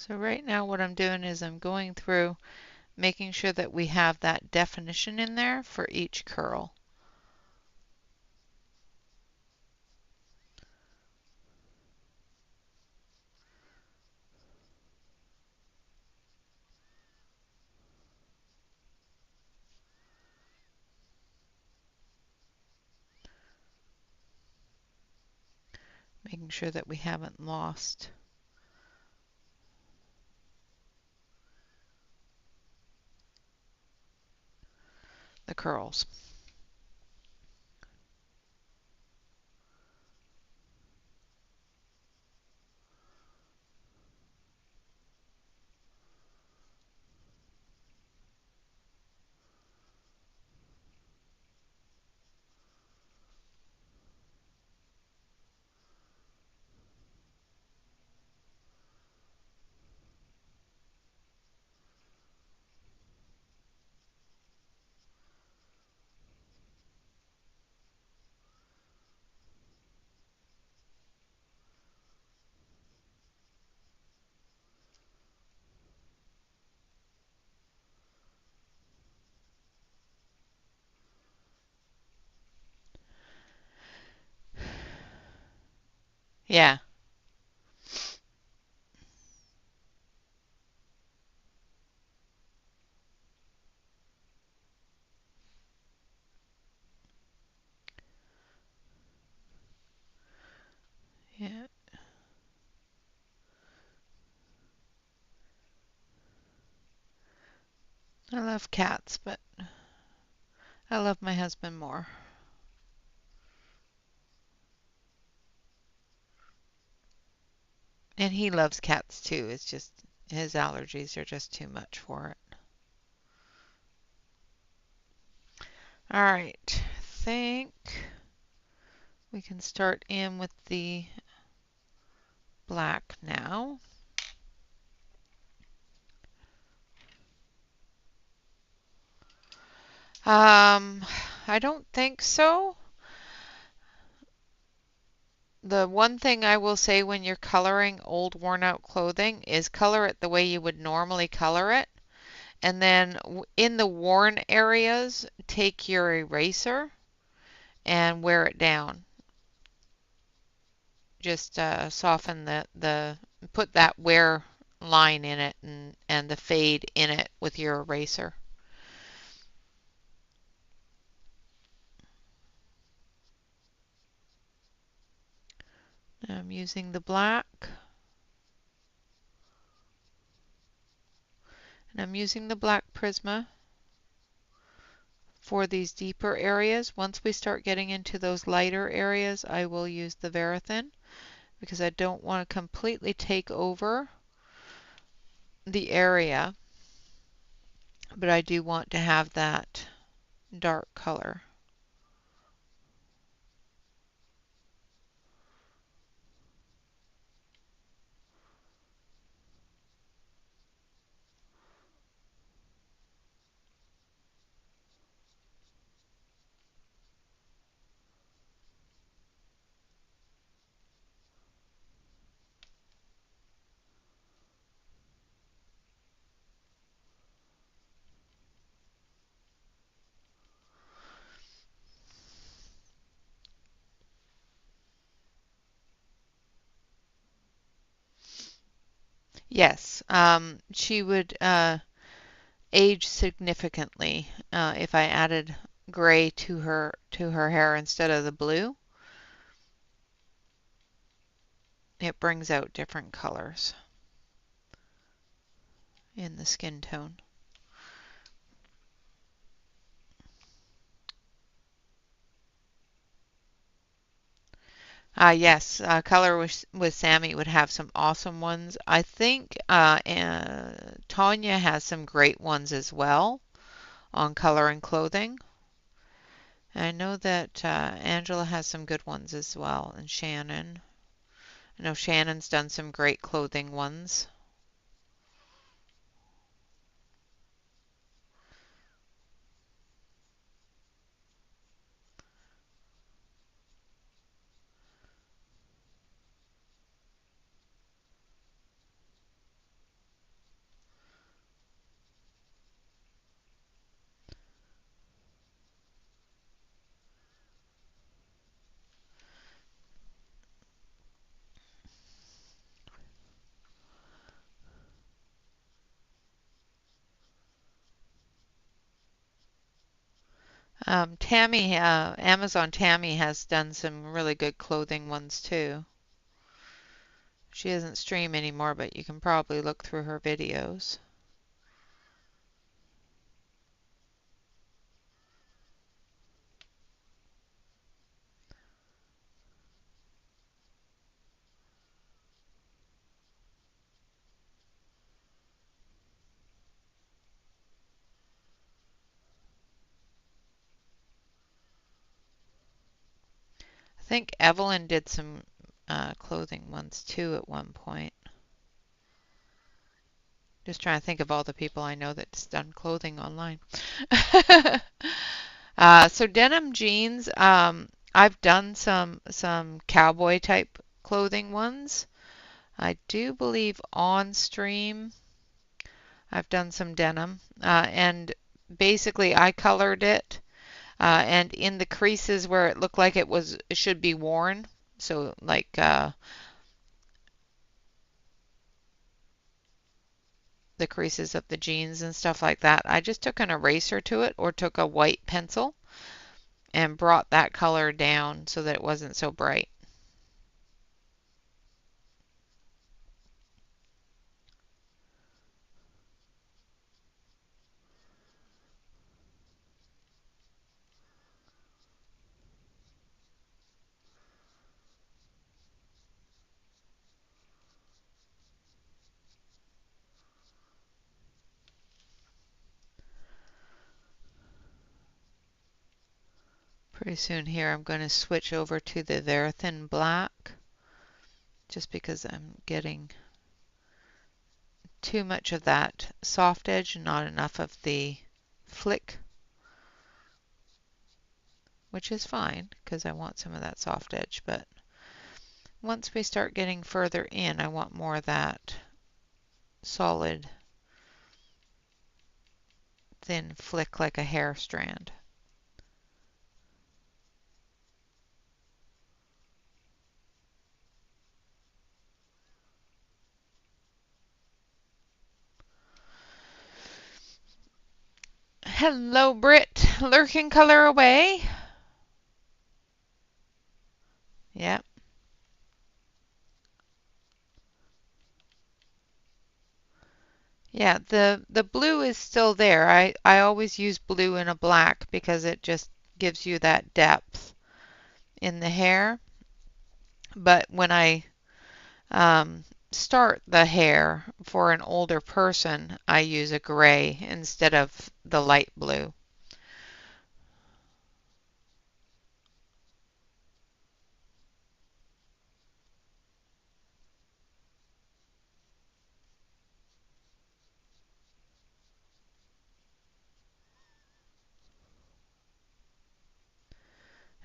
So right now what I'm doing is I'm going through making sure that we have that definition in there for each curl. Making sure that we haven't lost the curls. Yeah. Yeah. I love cats, but I love my husband more. And he loves cats too. It's just his allergies are just too much for it. All right. I think we can start in with the black now. I don't think so. The one thing I will say when you're coloring old worn out clothing is color it the way you would normally color it. And then in the worn areas, take your eraser and wear it down. Just soften put that wear line in it and the fade in it with your eraser. I'm using the black and I'm using the black Prisma for these deeper areas. Once we start getting into those lighter areas, I will use the Verithin because I don't want to completely take over the area, but I do want to have that dark color. Yes, she would age significantly if I added gray to her hair instead of the blue. It brings out different colors in the skin tone. Yes, Color with Sammy would have some awesome ones. I think Tanya has some great ones as well on color and clothing. I know that Angela has some good ones as well, and Shannon. I know Shannon's done some great clothing ones. Tammy, Amazon Tammy has done some really good clothing ones too. She doesn't stream anymore, but you can probably look through her videos. I think Evelyn did some clothing ones too at one point. Just trying to think of all the people I know that's done clothing online. So denim jeans, I've done some cowboy type clothing ones. I do believe on stream I've done some denim, and basically I colored it, and in the creases where it looked like it should be worn, so like the creases of the jeans and stuff like that, I just took an eraser to it or took a white pencil and brought that color down so that it wasn't so bright. Pretty soon here I'm going to switch over to the very thin black just because I'm getting too much of that soft edge and not enough of the flick, which is fine because I want some of that soft edge, but once we start getting further in, I want more of that solid thin flick like a hair strand. Hello, Britt. Lurking color away. Yep. Yeah, the blue is still there. I always use blue in a black because it just gives you that depth in the hair. But when I start the hair for an older person, I use a gray instead of the light blue.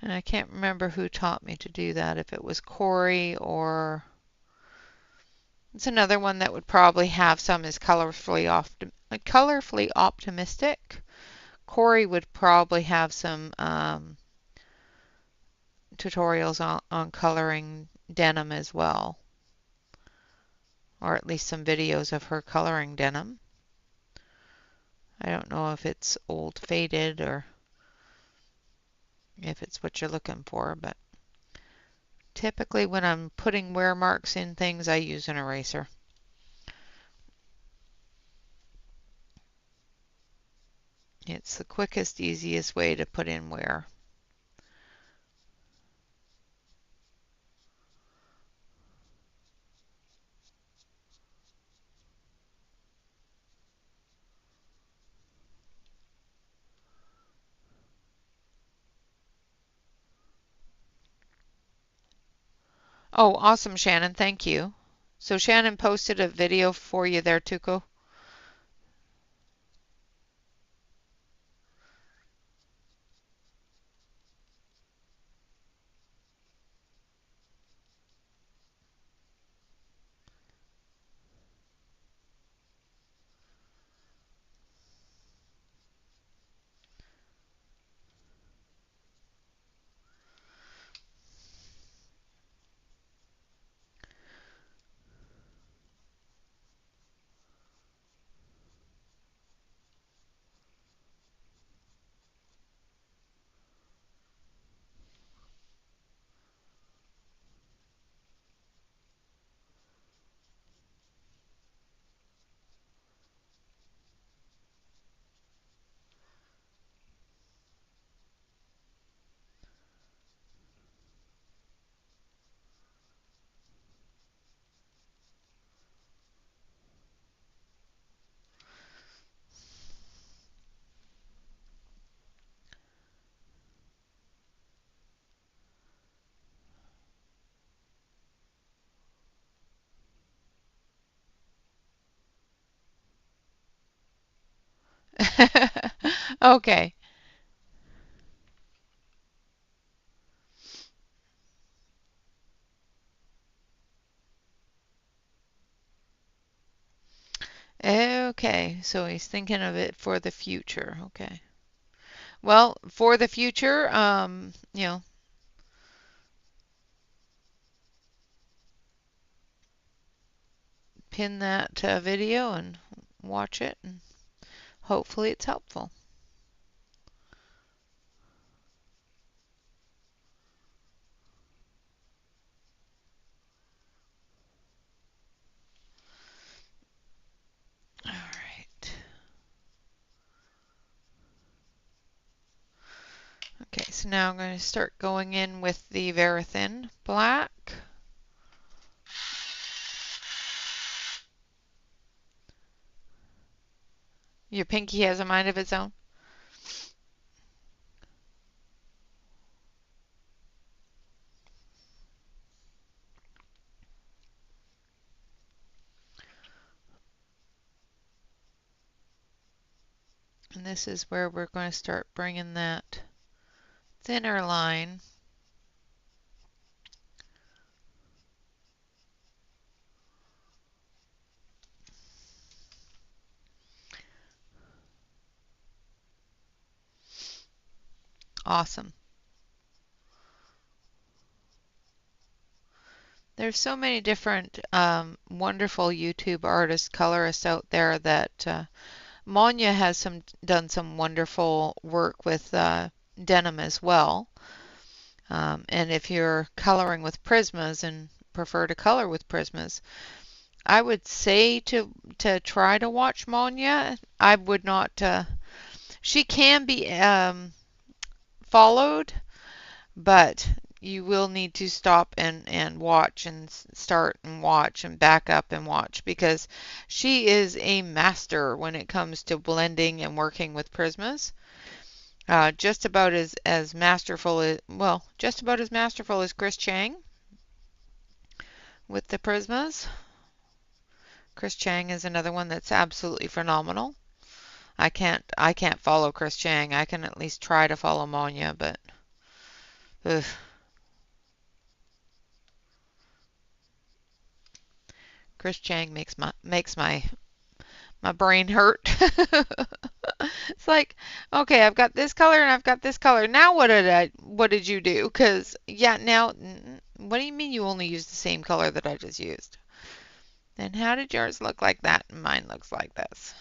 And I can't remember who taught me to do that, if it was Corey or it's another one that would probably have some is colorfully optimistic. Corey would probably have some tutorials on coloring denim as well, or at least some videos of her coloring denim. I don't know if it's old faded or if it's what you're looking for, but typically when I'm putting wear marks in things, I use an eraser. It's the quickest, easiest way to put in wear. Oh, awesome, Shannon. Thank you. So Shannon posted a video for you there, Tuko. Okay. Okay, so he's thinking of it for the future. Okay. Well, for the future, pin that video and watch it, and hopefully it's helpful. All right. Okay, so now I'm going to start going in with the Verithin black. Your pinky has a mind of its own. And this is where we're going to start bringing that thinner line. Awesome. There's so many different wonderful YouTube artists, colorists out there that Monja has done some wonderful work with denim as well. And if you're coloring with Prismas and prefer to color with Prismas, I would say to try to watch Monja. I would not. She can be followed, but you will need to stop and watch and start and watch and back up and watch because she is a master when it comes to blending and working with Prismas. Just about as masterful as, well, just about as masterful as Chris Chang with the Prismas. Chris Chang is another one that's absolutely phenomenal. I can't follow Chris Chang. I can at least try to follow Monja, but ugh. Chris Chang makes my brain hurt. It's like, okay, I've got this color and I've got this color. Now what did you do? Because yeah, now what do you mean you only used the same color that I just used? Then how did yours look like that and mine looks like this?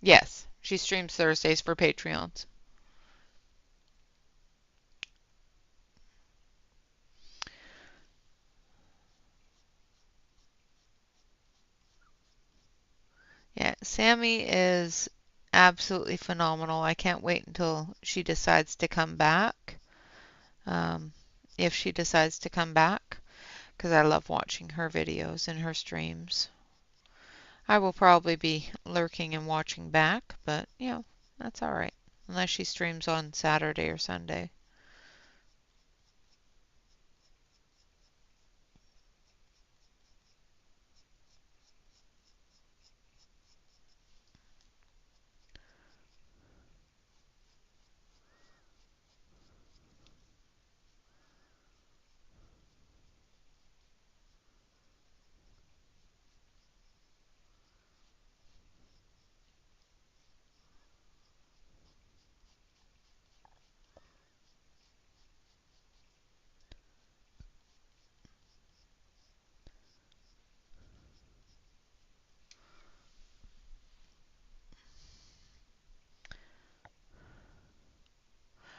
Yes, she streams Thursdays for Patreons. Yeah, Sammy is absolutely phenomenal. I can't wait until she decides to come back. Um, if she decides to come back, because I love watching her videos and her streams. I will probably be lurking and watching back, but that's all right. Unless she streams on Saturday or Sunday.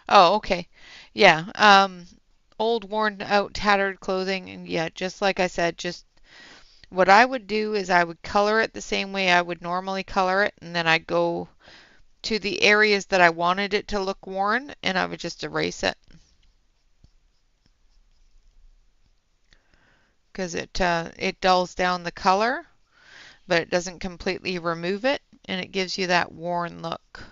Oh, okay. Yeah. Old, worn out, tattered clothing, and yeah, just like I said, just what I would do is I would color it the same way I would normally color it, and then I'd go to the areas that I wanted it to look worn, and I would just erase it because it dulls down the color, but it doesn't completely remove it, and it gives you that worn look.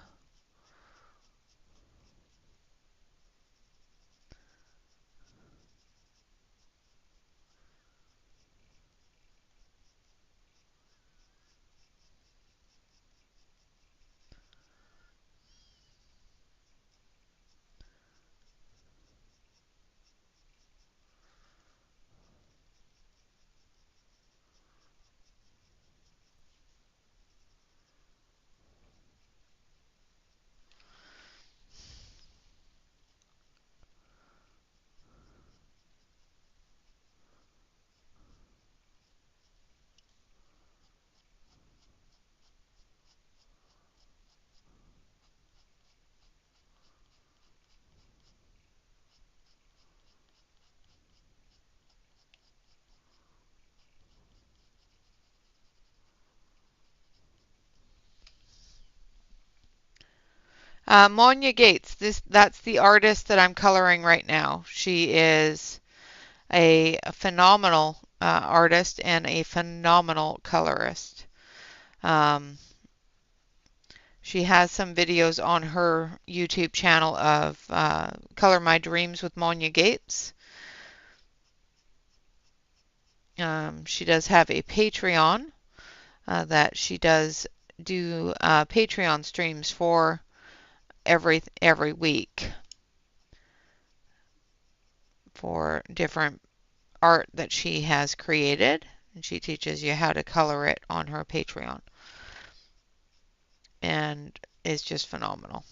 Monja Gates, that's the artist that I'm coloring right now. She is a phenomenal artist and a phenomenal colorist. Um, she has some videos on her YouTube channel of Color My Dreams with Monja Gates. She does have a Patreon that she does do Patreon streams for every week for different art that she has created, and she teaches you how to color it on her Patreon, and it's just phenomenal.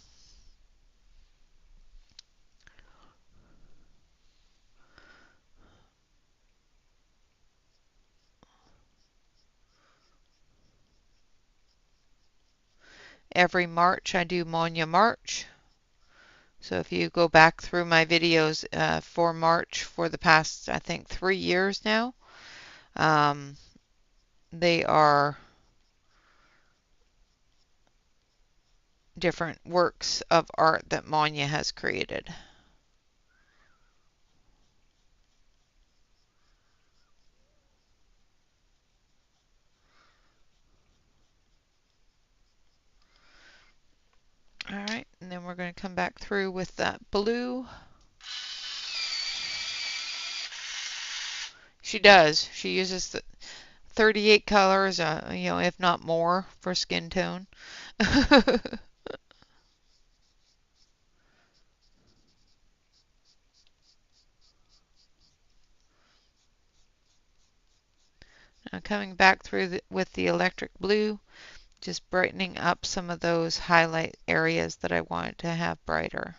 Every March I do Monja March. So if you go back through my videos for March for the past, I think, 3 years now, um, they are different works of art that Monja has created. All right, and then we're going to come back through with that blue. She does. She uses the 38 colors, if not more, for skin tone. Now coming back through with the electric blue, just brightening up some of those highlight areas that I wanted to have brighter.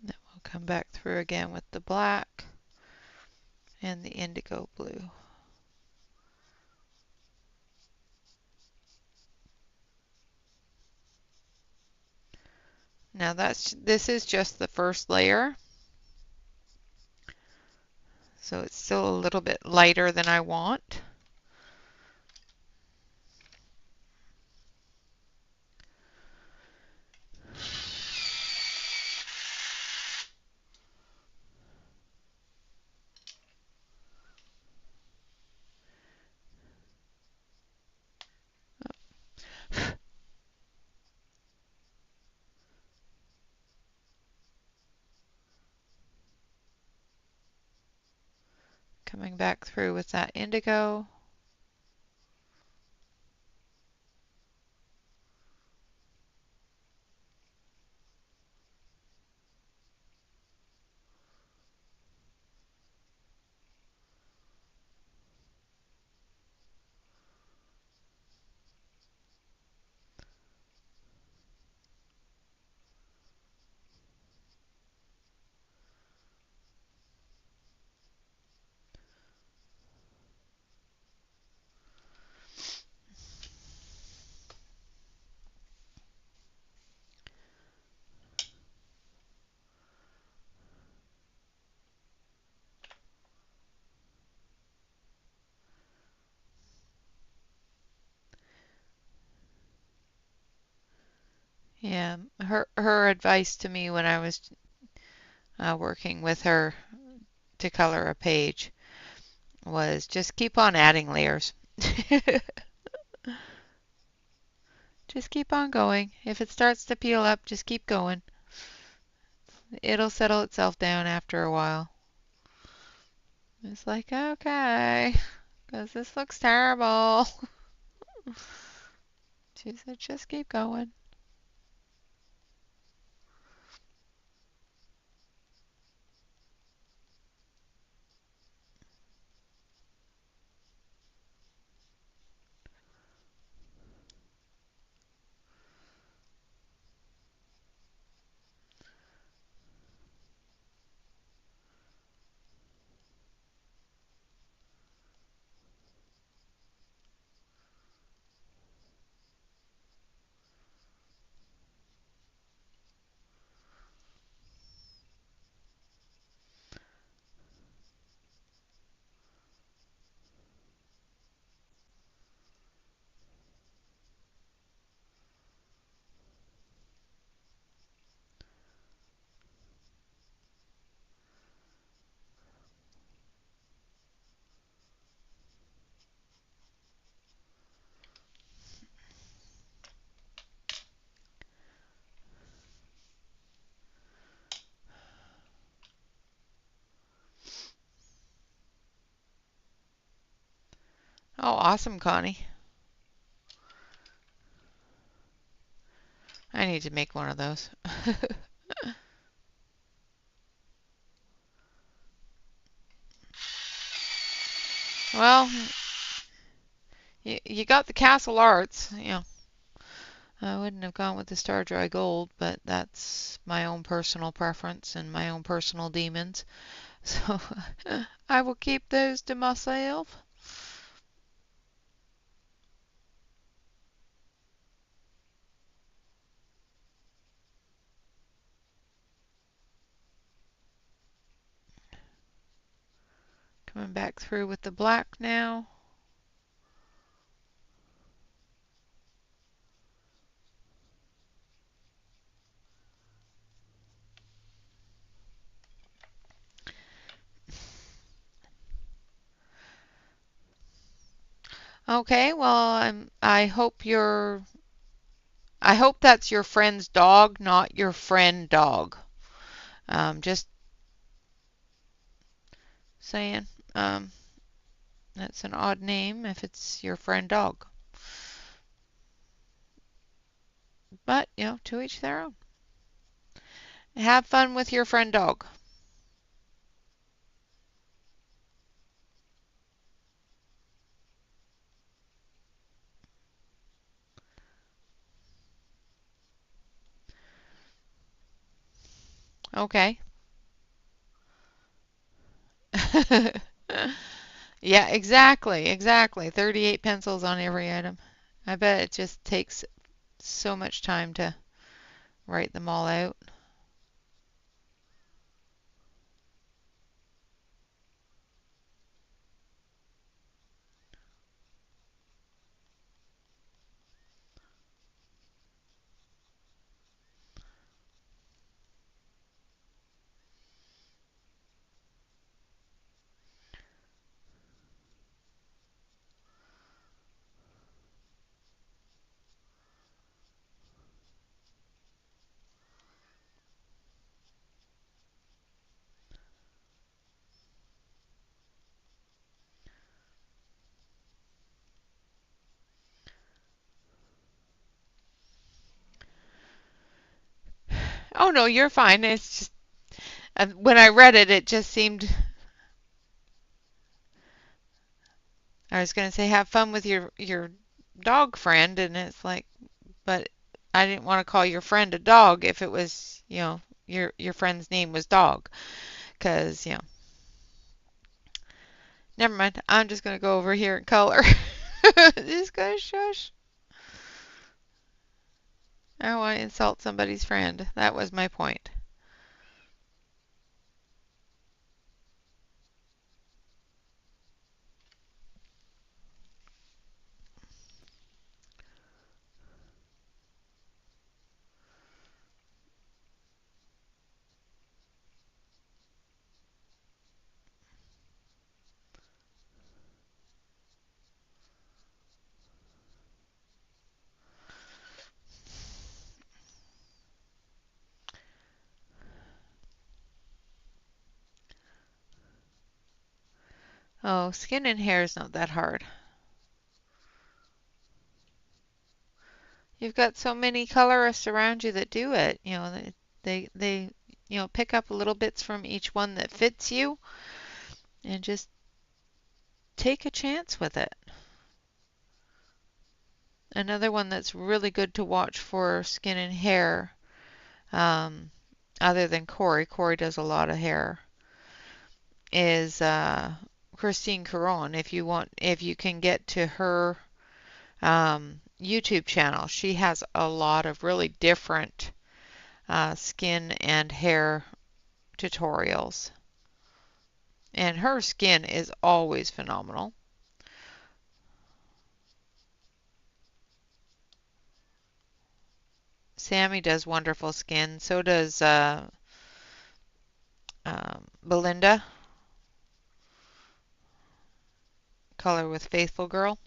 Then we'll come back through again with the black and the indigo blue. Now this is just the first layer, so it's still a little bit lighter than I want. Coming back through with that indigo. Yeah, her advice to me when I was working with her to color a page was just keep on adding layers. Just keep on going. If it starts to peel up, just keep going. It'll settle itself down after a while. It's like, okay, because this looks terrible. She said, just keep going. Oh, awesome, Connie. I need to make one of those. Well, you got the Castle Arts. I wouldn't have gone with the Star Dry Gold, but that's my own personal preference and my own personal demons. So I will keep those to myself. Coming back through with the black now. Okay, well, I hope that's your friend's dog, not your friend dog. Just saying. Um, that's an odd name if it's your friend dog. But, to each their own. Have fun with your friend dog. Okay. Yeah, exactly, exactly. 38 pencils on every item. I bet it just takes so much time to write them all out. Oh no, you're fine. It's just when I read it, it just seemed I was going to say have fun with your dog friend, and it's like, but I didn't want to call your friend a dog if it was, your friend's name was Dog, because never mind. I'm just going to go over here and color. Just gonna shush. I don't want to insult somebody's friend. That was my point. Oh, skin and hair is not that hard. You've got so many colorists around you that do it. They pick up little bits from each one that fits you and just take a chance with it. Another one that's really good to watch for skin and hair, um, other than Corey. Corey does a lot of hair. Is Christine Caron. If you can get to her YouTube channel, she has a lot of really different skin and hair tutorials. And her skin is always phenomenal. Sammy does wonderful skin. So does Belinda, Color with Faithful Girl.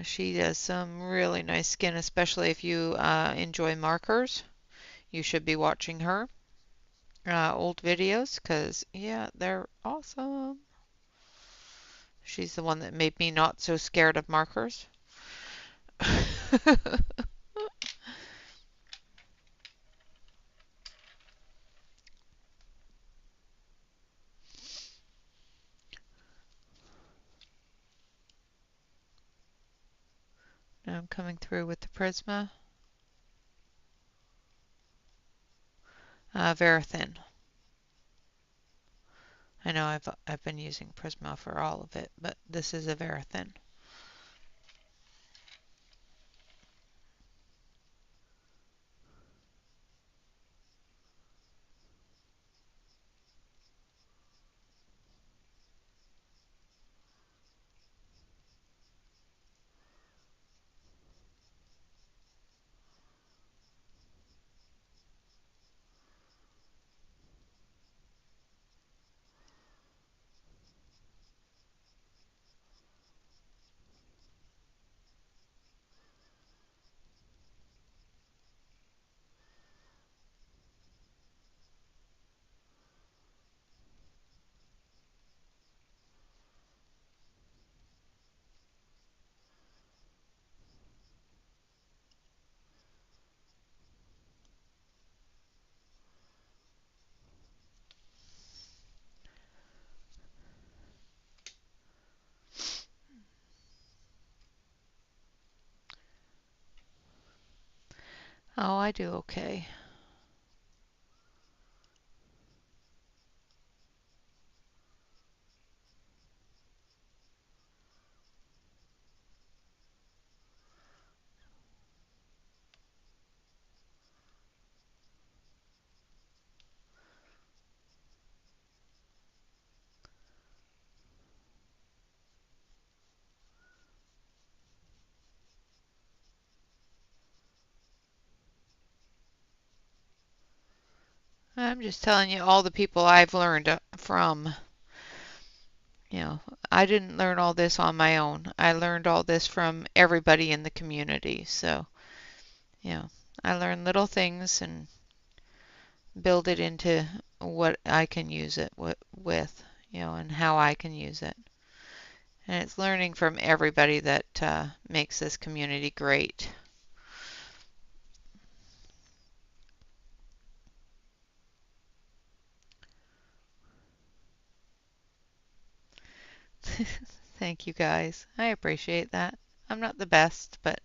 She does some really nice skin, especially if you enjoy markers. You should be watching her old videos because, yeah, they're awesome. She's the one that made me not so scared of markers. Now I'm coming through with the Prisma. Verithin. I know I've been using Prisma for all of it, but this is a Verithin. Oh, I do okay. I'm just telling you all the people I've learned from. You know, I didn't learn all this on my own. I learned all this from everybody in the community. So, you know, I learn little things and build it into what I can use it with, and how I can use it. And it's learning from everybody that makes this community great. Thank you guys. I appreciate that. I'm not the best, but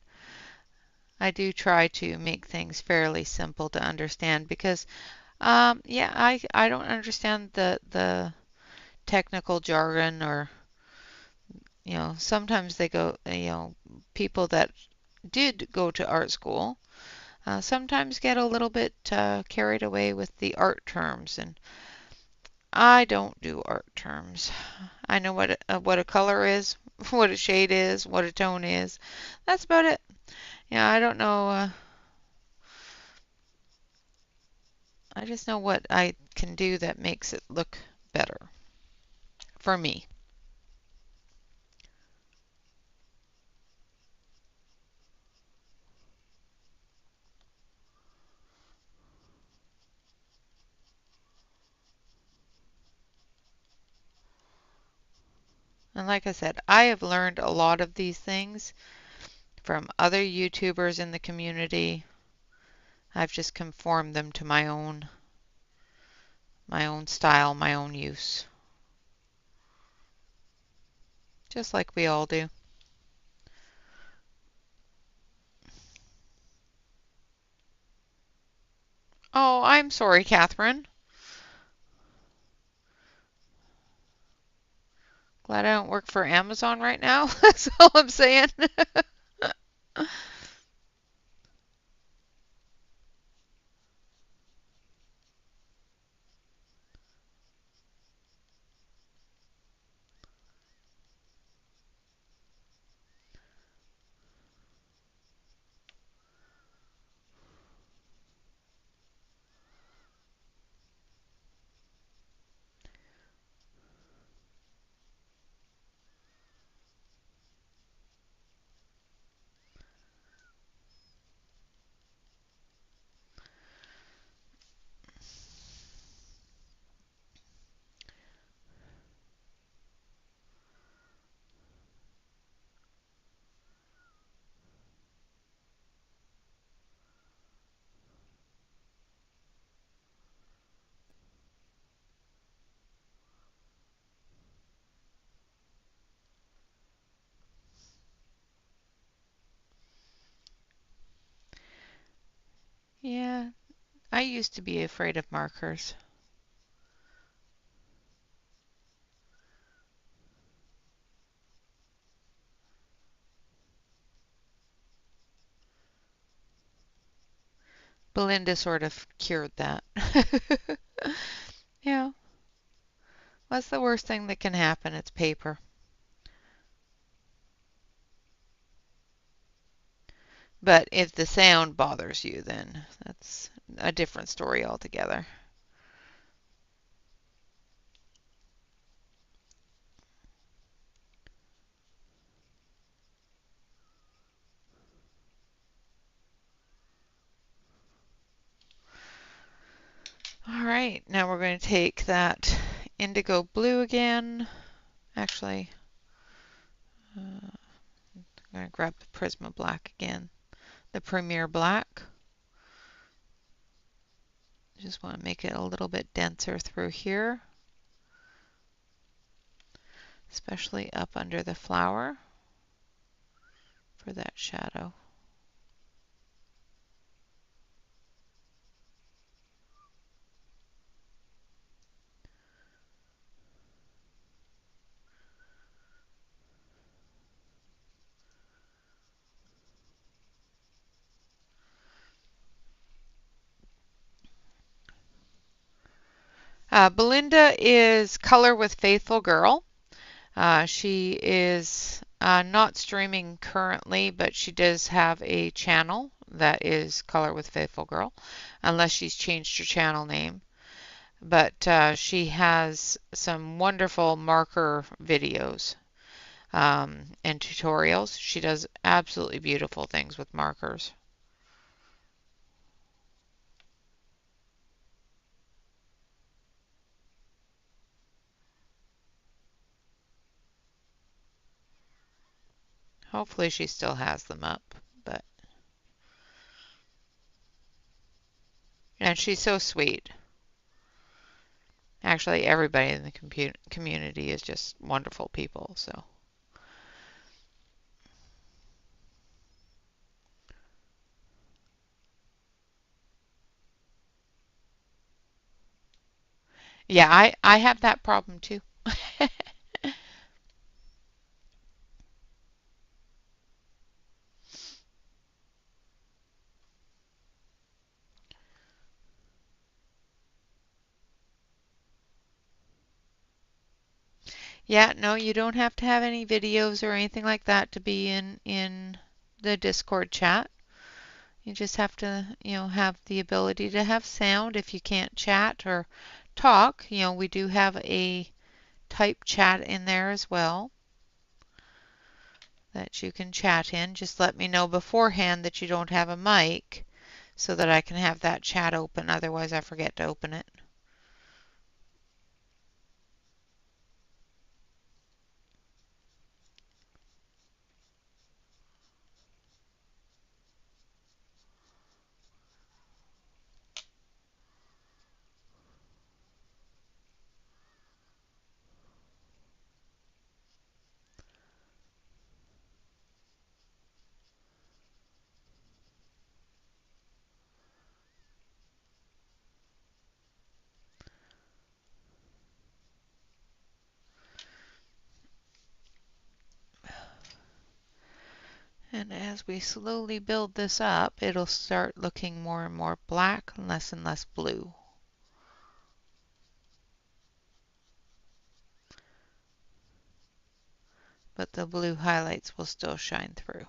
I do try to make things fairly simple to understand because, yeah, I don't understand the technical jargon or, sometimes they go, people that did go to art school sometimes get a little bit carried away with the art terms, and I don't do art terms. I know what a color is, what a shade is, what a tone is. That's about it. Yeah, I don't know. I just know what I can do that makes it look better for me. And like I said, I have learned a lot of these things from other YouTubers in the community. I've just conformed them to my own style, my own use. Just like we all do. Oh, I'm sorry, Catherine. Glad I don't work for Amazon right now. That's all I'm saying. Yeah, I used to be afraid of markers. Belinda sort of cured that. Yeah, what's the worst thing that can happen? It's paper. But if the sound bothers you, then that's a different story altogether. All right, now we're going to take that indigo blue again. Actually, I'm going to grab the Prisma black again. The Premier black. Just want to make it a little bit denser through here, especially up under the flower for that shadow. Belinda is Color with Faithful Girl. She is not streaming currently, but she does have a channel that is Color with Faithful Girl, unless she's changed her channel name. But she has some wonderful marker videos and tutorials. She does absolutely beautiful things with markers. Hopefully she still has them up, but and she's so sweet. Actually, everybody in the community is just wonderful people, so. Yeah, I have that problem too. Yeah, no, you don't have to have any videos or anything like that to be in the Discord chat. You just have to, have the ability to have sound if you can't chat or talk. We do have a type chat in there as well that you can chat in. Just let me know beforehand that you don't have a mic so that I can have that chat open. Otherwise, I forget to open it. And as we slowly build this up, it'll start looking more and more black and less blue. But the blue highlights will still shine through.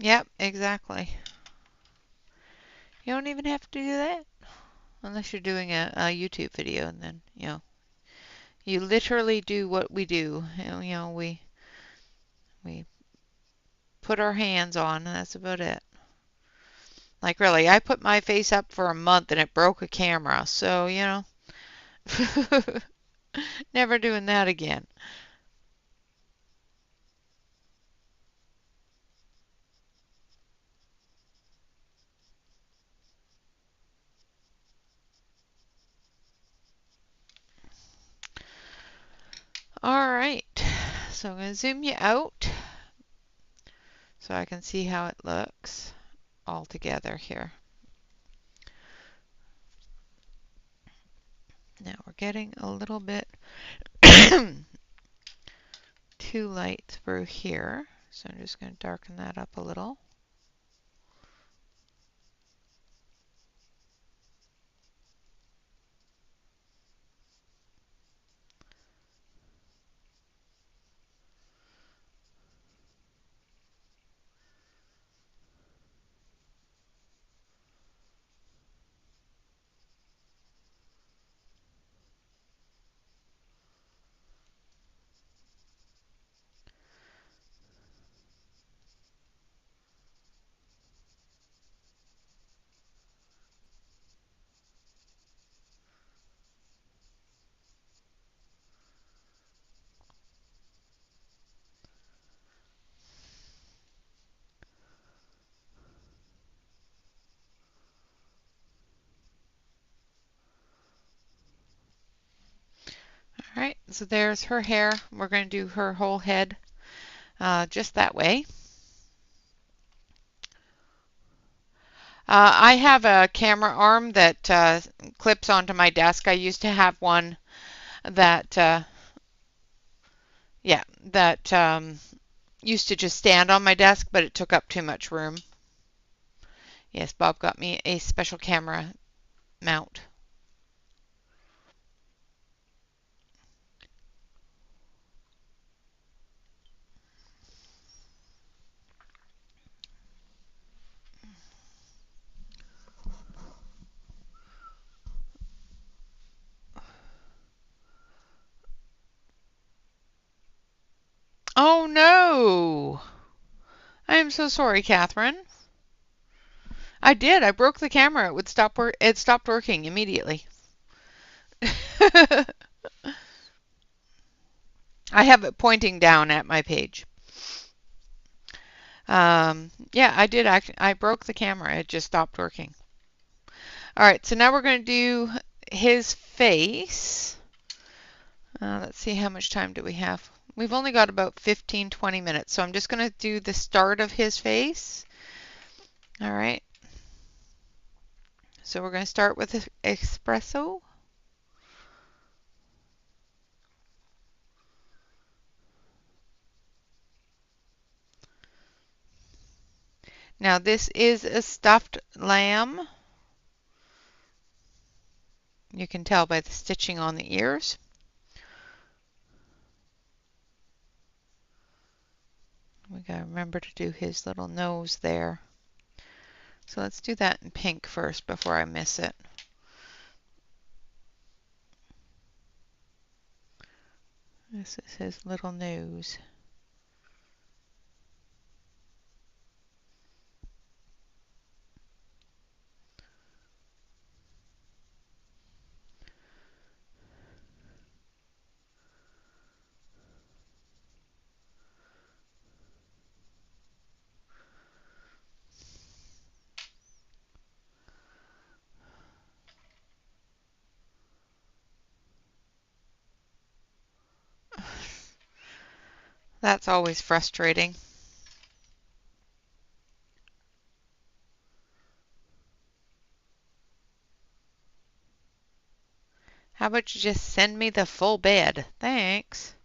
Yep, exactly. You don't even have to do that unless you're doing a YouTube video, and then, you literally do what we do. We put our hands on, and that's about it. Like really, I put my face up for a month and it broke a camera, so never doing that again. All right, so I'm going to zoom you out so I can see how it looks all together here. Now we're getting a little bit too light through here, so I'm just going to darken that up a little. All right, so there's her hair. We're going to do her whole head just that way. I have a camera arm that clips onto my desk. I used to have one that, yeah, that used to just stand on my desk, but it took up too much room. Yes, Bob got me a special camera mount. Oh no! I am so sorry, Catherine. I did. I broke the camera. It stopped working immediately. I have it pointing down at my page. Yeah, I did. I broke the camera. It just stopped working. All right, so now we're going to do his face. Let's see, how much time do we have? We've only got about 15-20 minutes, so I'm just going to do the start of his face. All right. So we're going to start with espresso. Now this is a stuffed lamb. You can tell by the stitching on the ears. We got to remember to do his little nose there. So let's do that in pink first before I miss it. This is his little nose. That's always frustrating. How about you just send me the full bed? Thanks.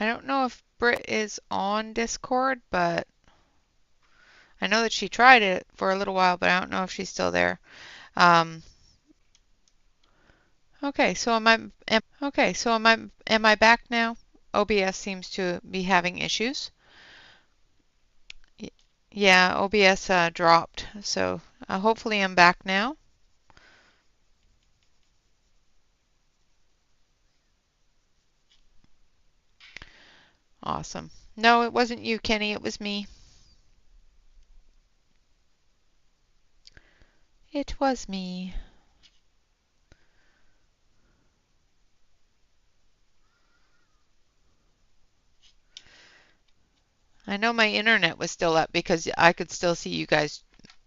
I don't know if Britt is on Discord, but I know that she tried it for a little while, but I don't know if she's still there. Um, okay, so am I back now? OBS seems to be having issues. Yeah, OBS dropped, so hopefully I'm back now. Awesome. No, it wasn't you, Kenny, it was me. It was me. I know my internet was still up because I could still see you guys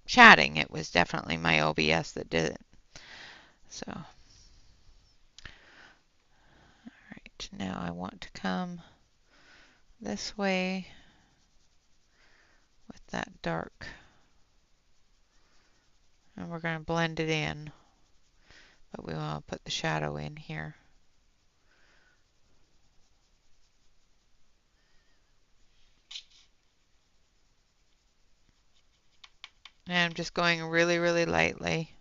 chatting. It was definitely my OBS that did it. So, all right, now I want to come this way with that dark, and we're going to blend it in, but we want to put the shadow in here. And I'm just going really, really lightly.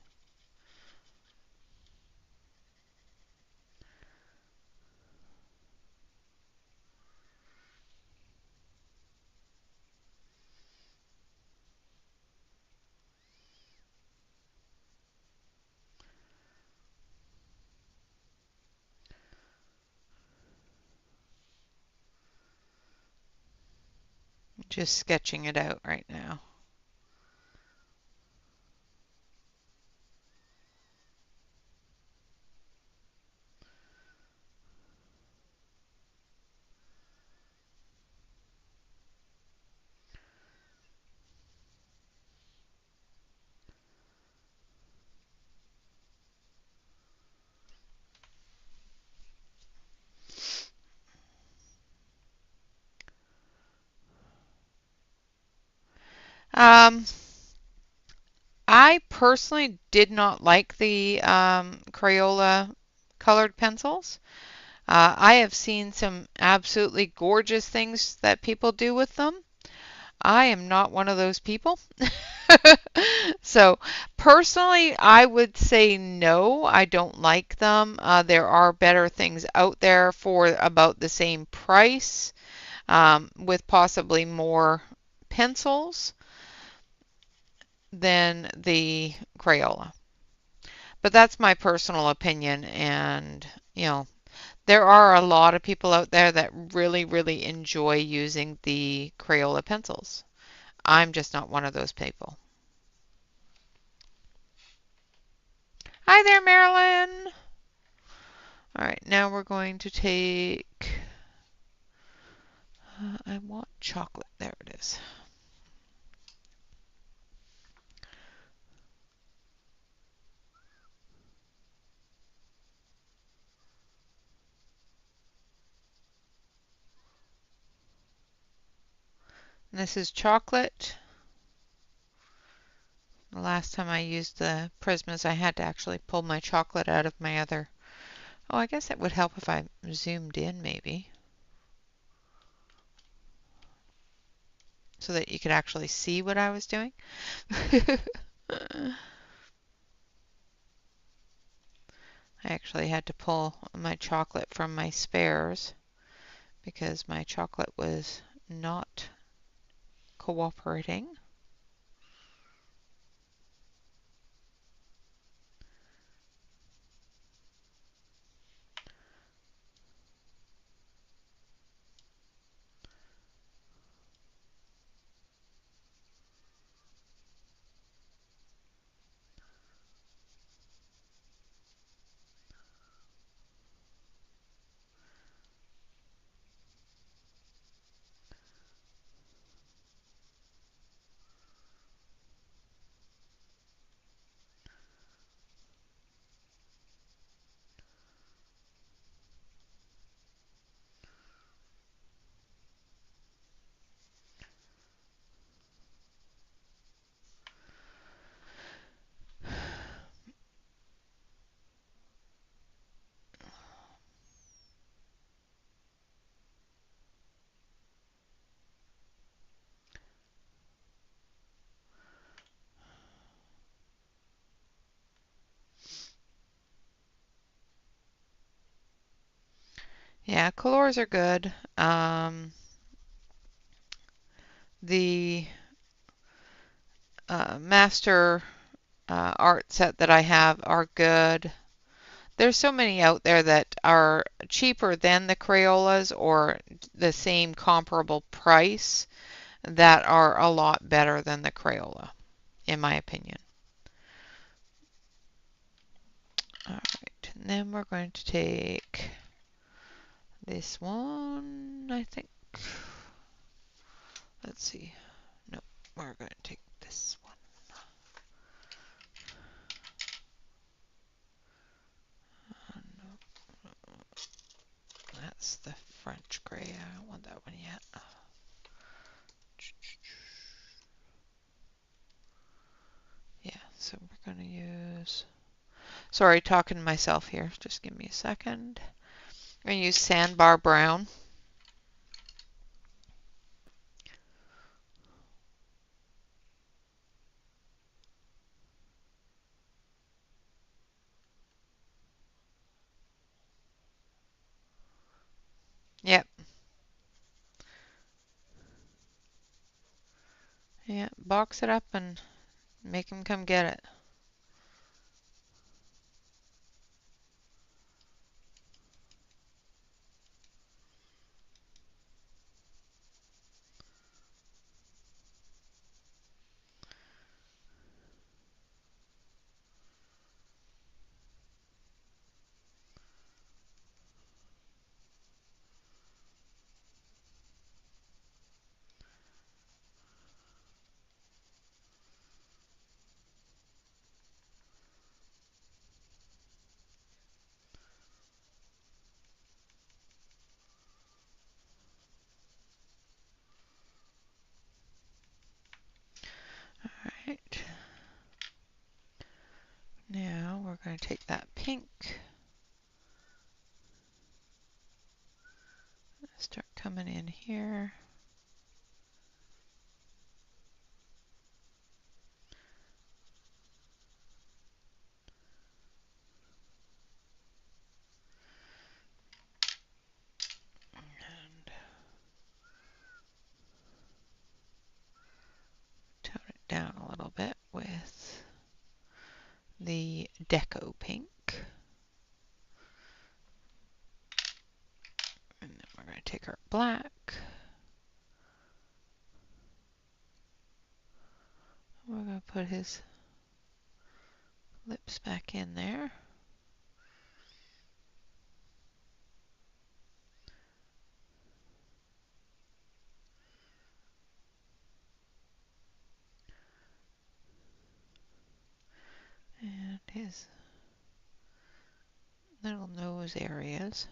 Just sketching it out right now. Um, I personally did not like the Crayola colored pencils. I have seen some absolutely gorgeous things that people do with them. I am not one of those people. So personally, I would say no, I don't like them. There are better things out there for about the same price, with possibly more pencils than the Crayola. But that's my personal opinion, and you know, there are a lot of people out there that really, really enjoy using the Crayola pencils. I'm just not one of those people. Hi there, Marilyn. All right, now we're going to take, I want chocolate. There it is. And this is chocolate. The last time I used the Prismas, I had to actually pull my chocolate out of my other. Oh, I guess it would help if I zoomed in, maybe. so that you could actually see what I was doing. I actually had to pull my chocolate from my spares because my chocolate was not cooperating. Yeah, colors are good. The master art set that I have are good. There's so many out there that are cheaper than the Crayolas or the same comparable price that are a lot better than the Crayola, in my opinion. All right, and then we're going to take this one, I think. Let's see. No, we're going to take this one. That's the French gray. I don't want that one yet. Yeah, so we're going to use... Sorry, talking to myself here. Just give me a second. I'm going to use Sandbar Brown. Yep. Yeah, box it up and make them come get it. All right. Now we're going to take that pink, start coming in here. And tone it down a little bit with the Deco Pink. And then we're going to take our black. We're going to put his lips back in there. And his little nose areas.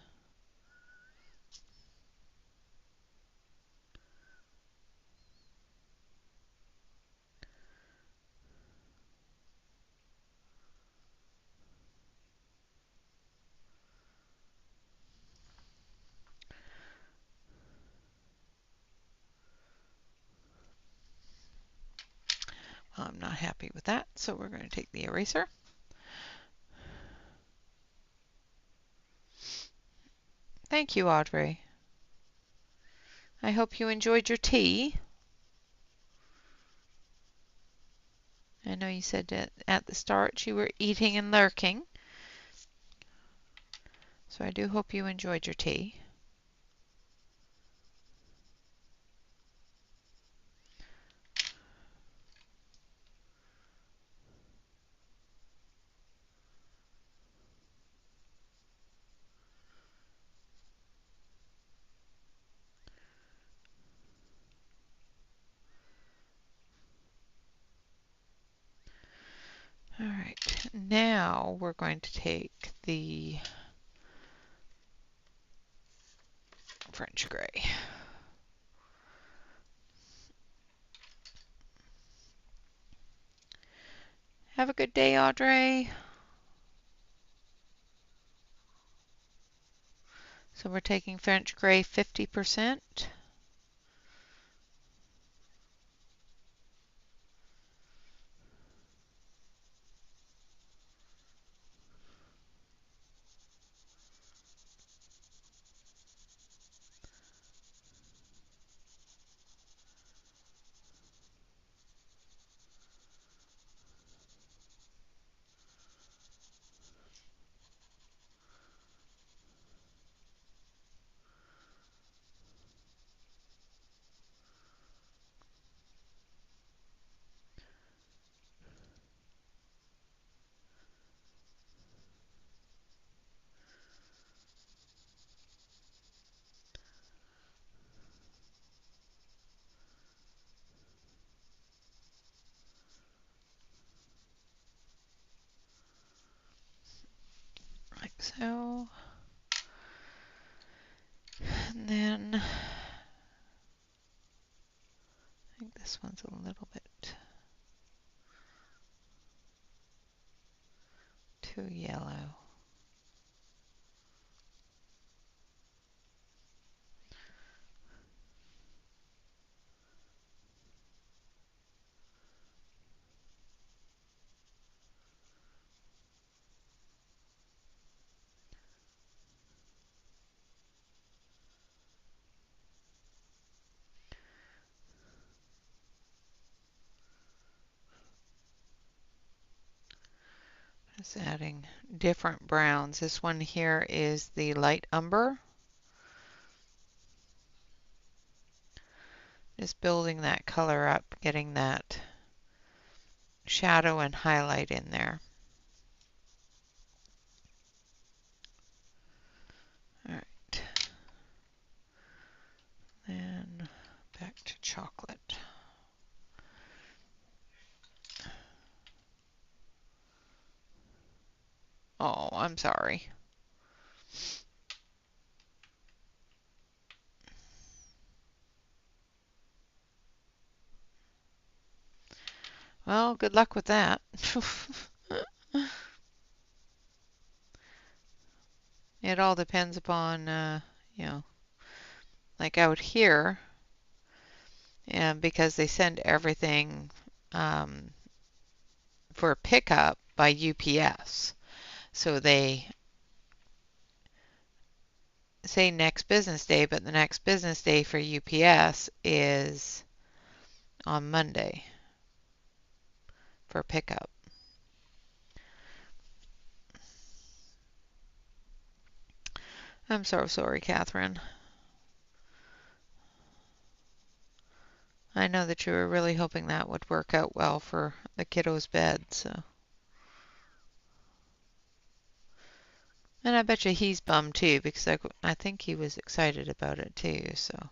I'm not happy with that, so we're going to take the eraser. Thank you, Audrey. I hope you enjoyed your tea. I know you said that at the start you were eating and lurking. So I do hope you enjoyed your tea. All right, now we're going to take the French gray. Have a good day, Audrey. So we're taking French gray 50%. Like so. And then I think this one's a little bit too yellow. Just adding different browns. This one here is the light umber. Just building that color up, getting that shadow and highlight in there. All right. Then back to chocolate. Oh, I'm sorry. Well, good luck with that. It all depends upon, you know, like out here, and because they send everything for pickup by UPS. So they say next business day, but the next business day for UPS is on Monday for pickup. I'm so sorry, Catherine. I know that you were really hoping that would work out well for the kiddo's bed, so. And I bet you he's bummed too, because I think he was excited about it too, so.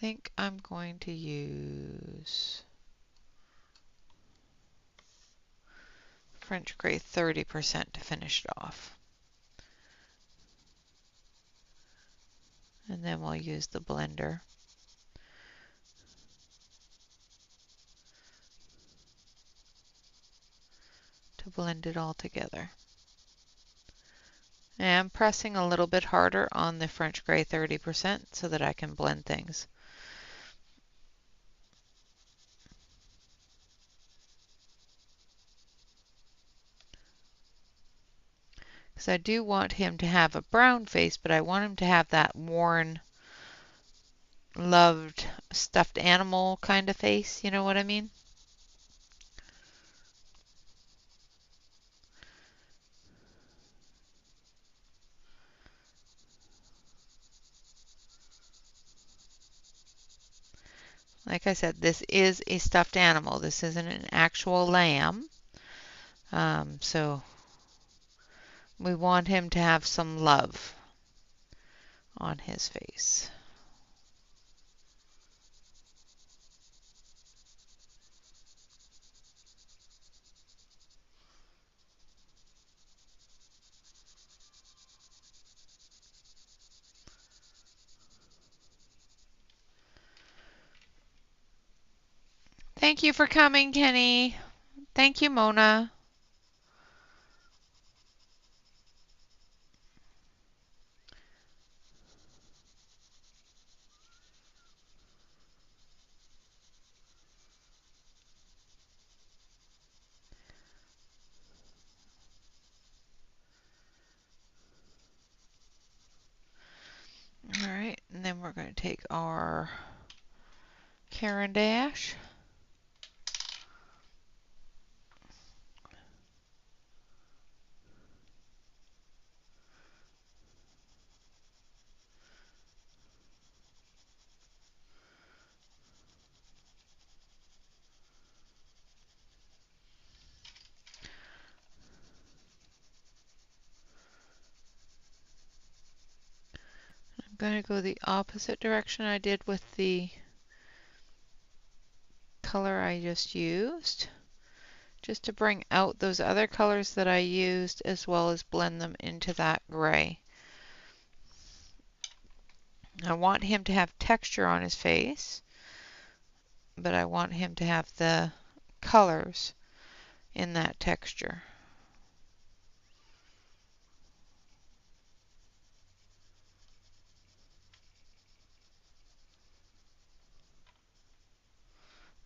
think I'm going to use French Gray 30% to finish it off. And then we'll use the blender to blend it all together. And I'm pressing a little bit harder on the French Gray 30% so that I can blend things. Because I do want him to have a brown face, but I want him to have that worn, loved, stuffed animal kind of face. You know what I mean? Like I said, this is a stuffed animal. This isn't an actual lamb. So we want him to have some love on his face. Thank you for coming, Kenny. Thank you, Mona. All right, and then we're going to take our Caran d'Ache. I'm going to go the opposite direction I did with the color I just used, just to bring out those other colors that I used as well as blend them into that gray. I want him to have texture on his face, but I want him to have the colors in that texture.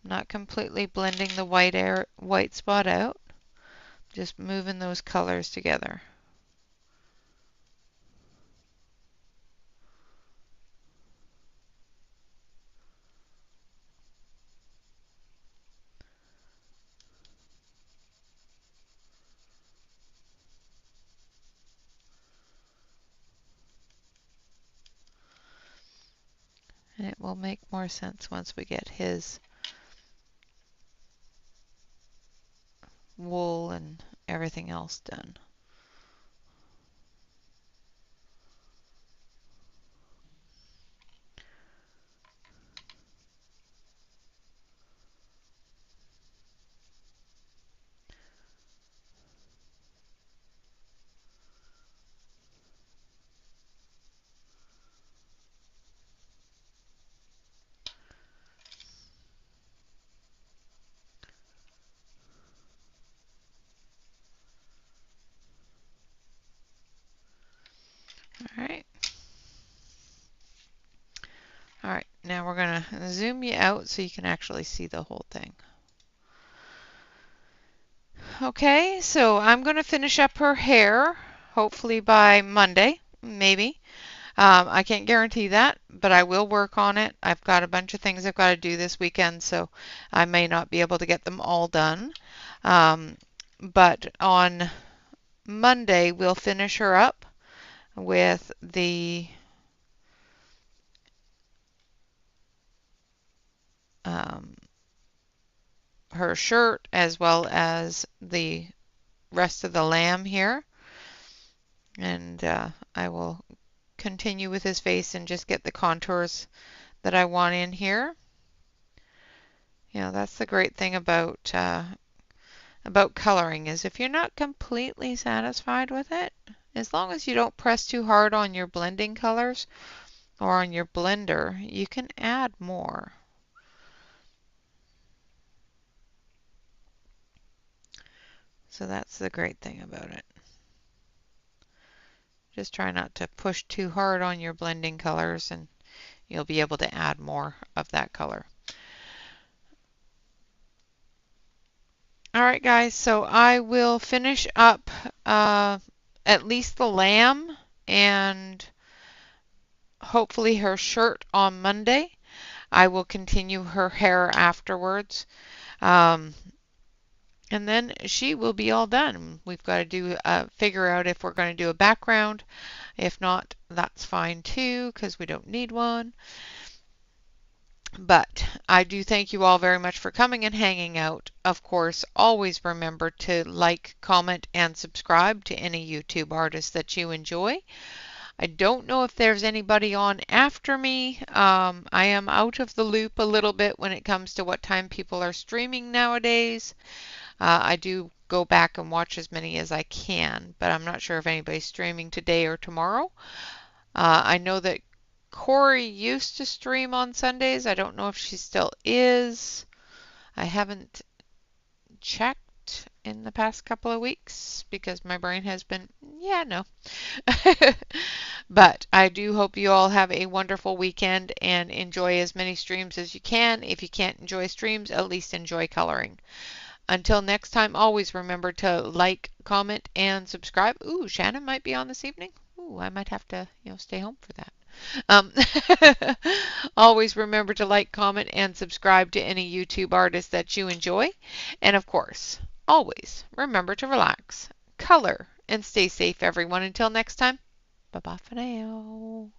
Not completely blending the white spot out, just moving those colors together. And it will make more sense once we get his wool and everything else done. All right. All right, now we're going to zoom you out so you can actually see the whole thing. Okay, so I'm going to finish up her hair, hopefully by Monday, maybe. I can't guarantee that, but I will work on it. I've got a bunch of things I've got to do this weekend, so I may not be able to get them all done. But on Monday, we'll finish her up with the her shirt as well as the rest of the lamb here. And I will continue with his face and just get the contours that I want in here. You know, that's the great thing about coloring is if you're not completely satisfied with it, as long as you don't press too hard on your blending colors or on your blender, you can add more. So that's the great thing about it. Just try not to push too hard on your blending colors and you'll be able to add more of that color. All right, guys, so I will finish up at least the lamb and hopefully her shirt on Monday. I will continue her hair afterwards. Um, and then she will be all done. We've got to figure out if we're going to do a background. If not, that's fine too, because we don't need one. But I do thank you all very much for coming and hanging out. Of course, always remember to like, comment, and subscribe to any YouTube artist that you enjoy. I don't know if there's anybody on after me. I am out of the loop a little bit when it comes to what time people are streaming nowadays. I do go back and watch as many as I can, but I'm not sure if anybody's streaming today or tomorrow. I know that Corey used to stream on Sundays. I don't know if she still is. I haven't checked in the past couple of weeks because my brain has been, yeah, no. But I do hope you all have a wonderful weekend and enjoy as many streams as you can. If you can't enjoy streams, at least enjoy coloring. Until next time, always remember to like, comment, and subscribe. Ooh, Shannon might be on this evening. Ooh, I might have to, stay home for that. Um, always remember to like, comment, and subscribe to any YouTube artist that you enjoy. And of course, always remember to relax, color, and stay safe, everyone. Until next time, bye-bye for now.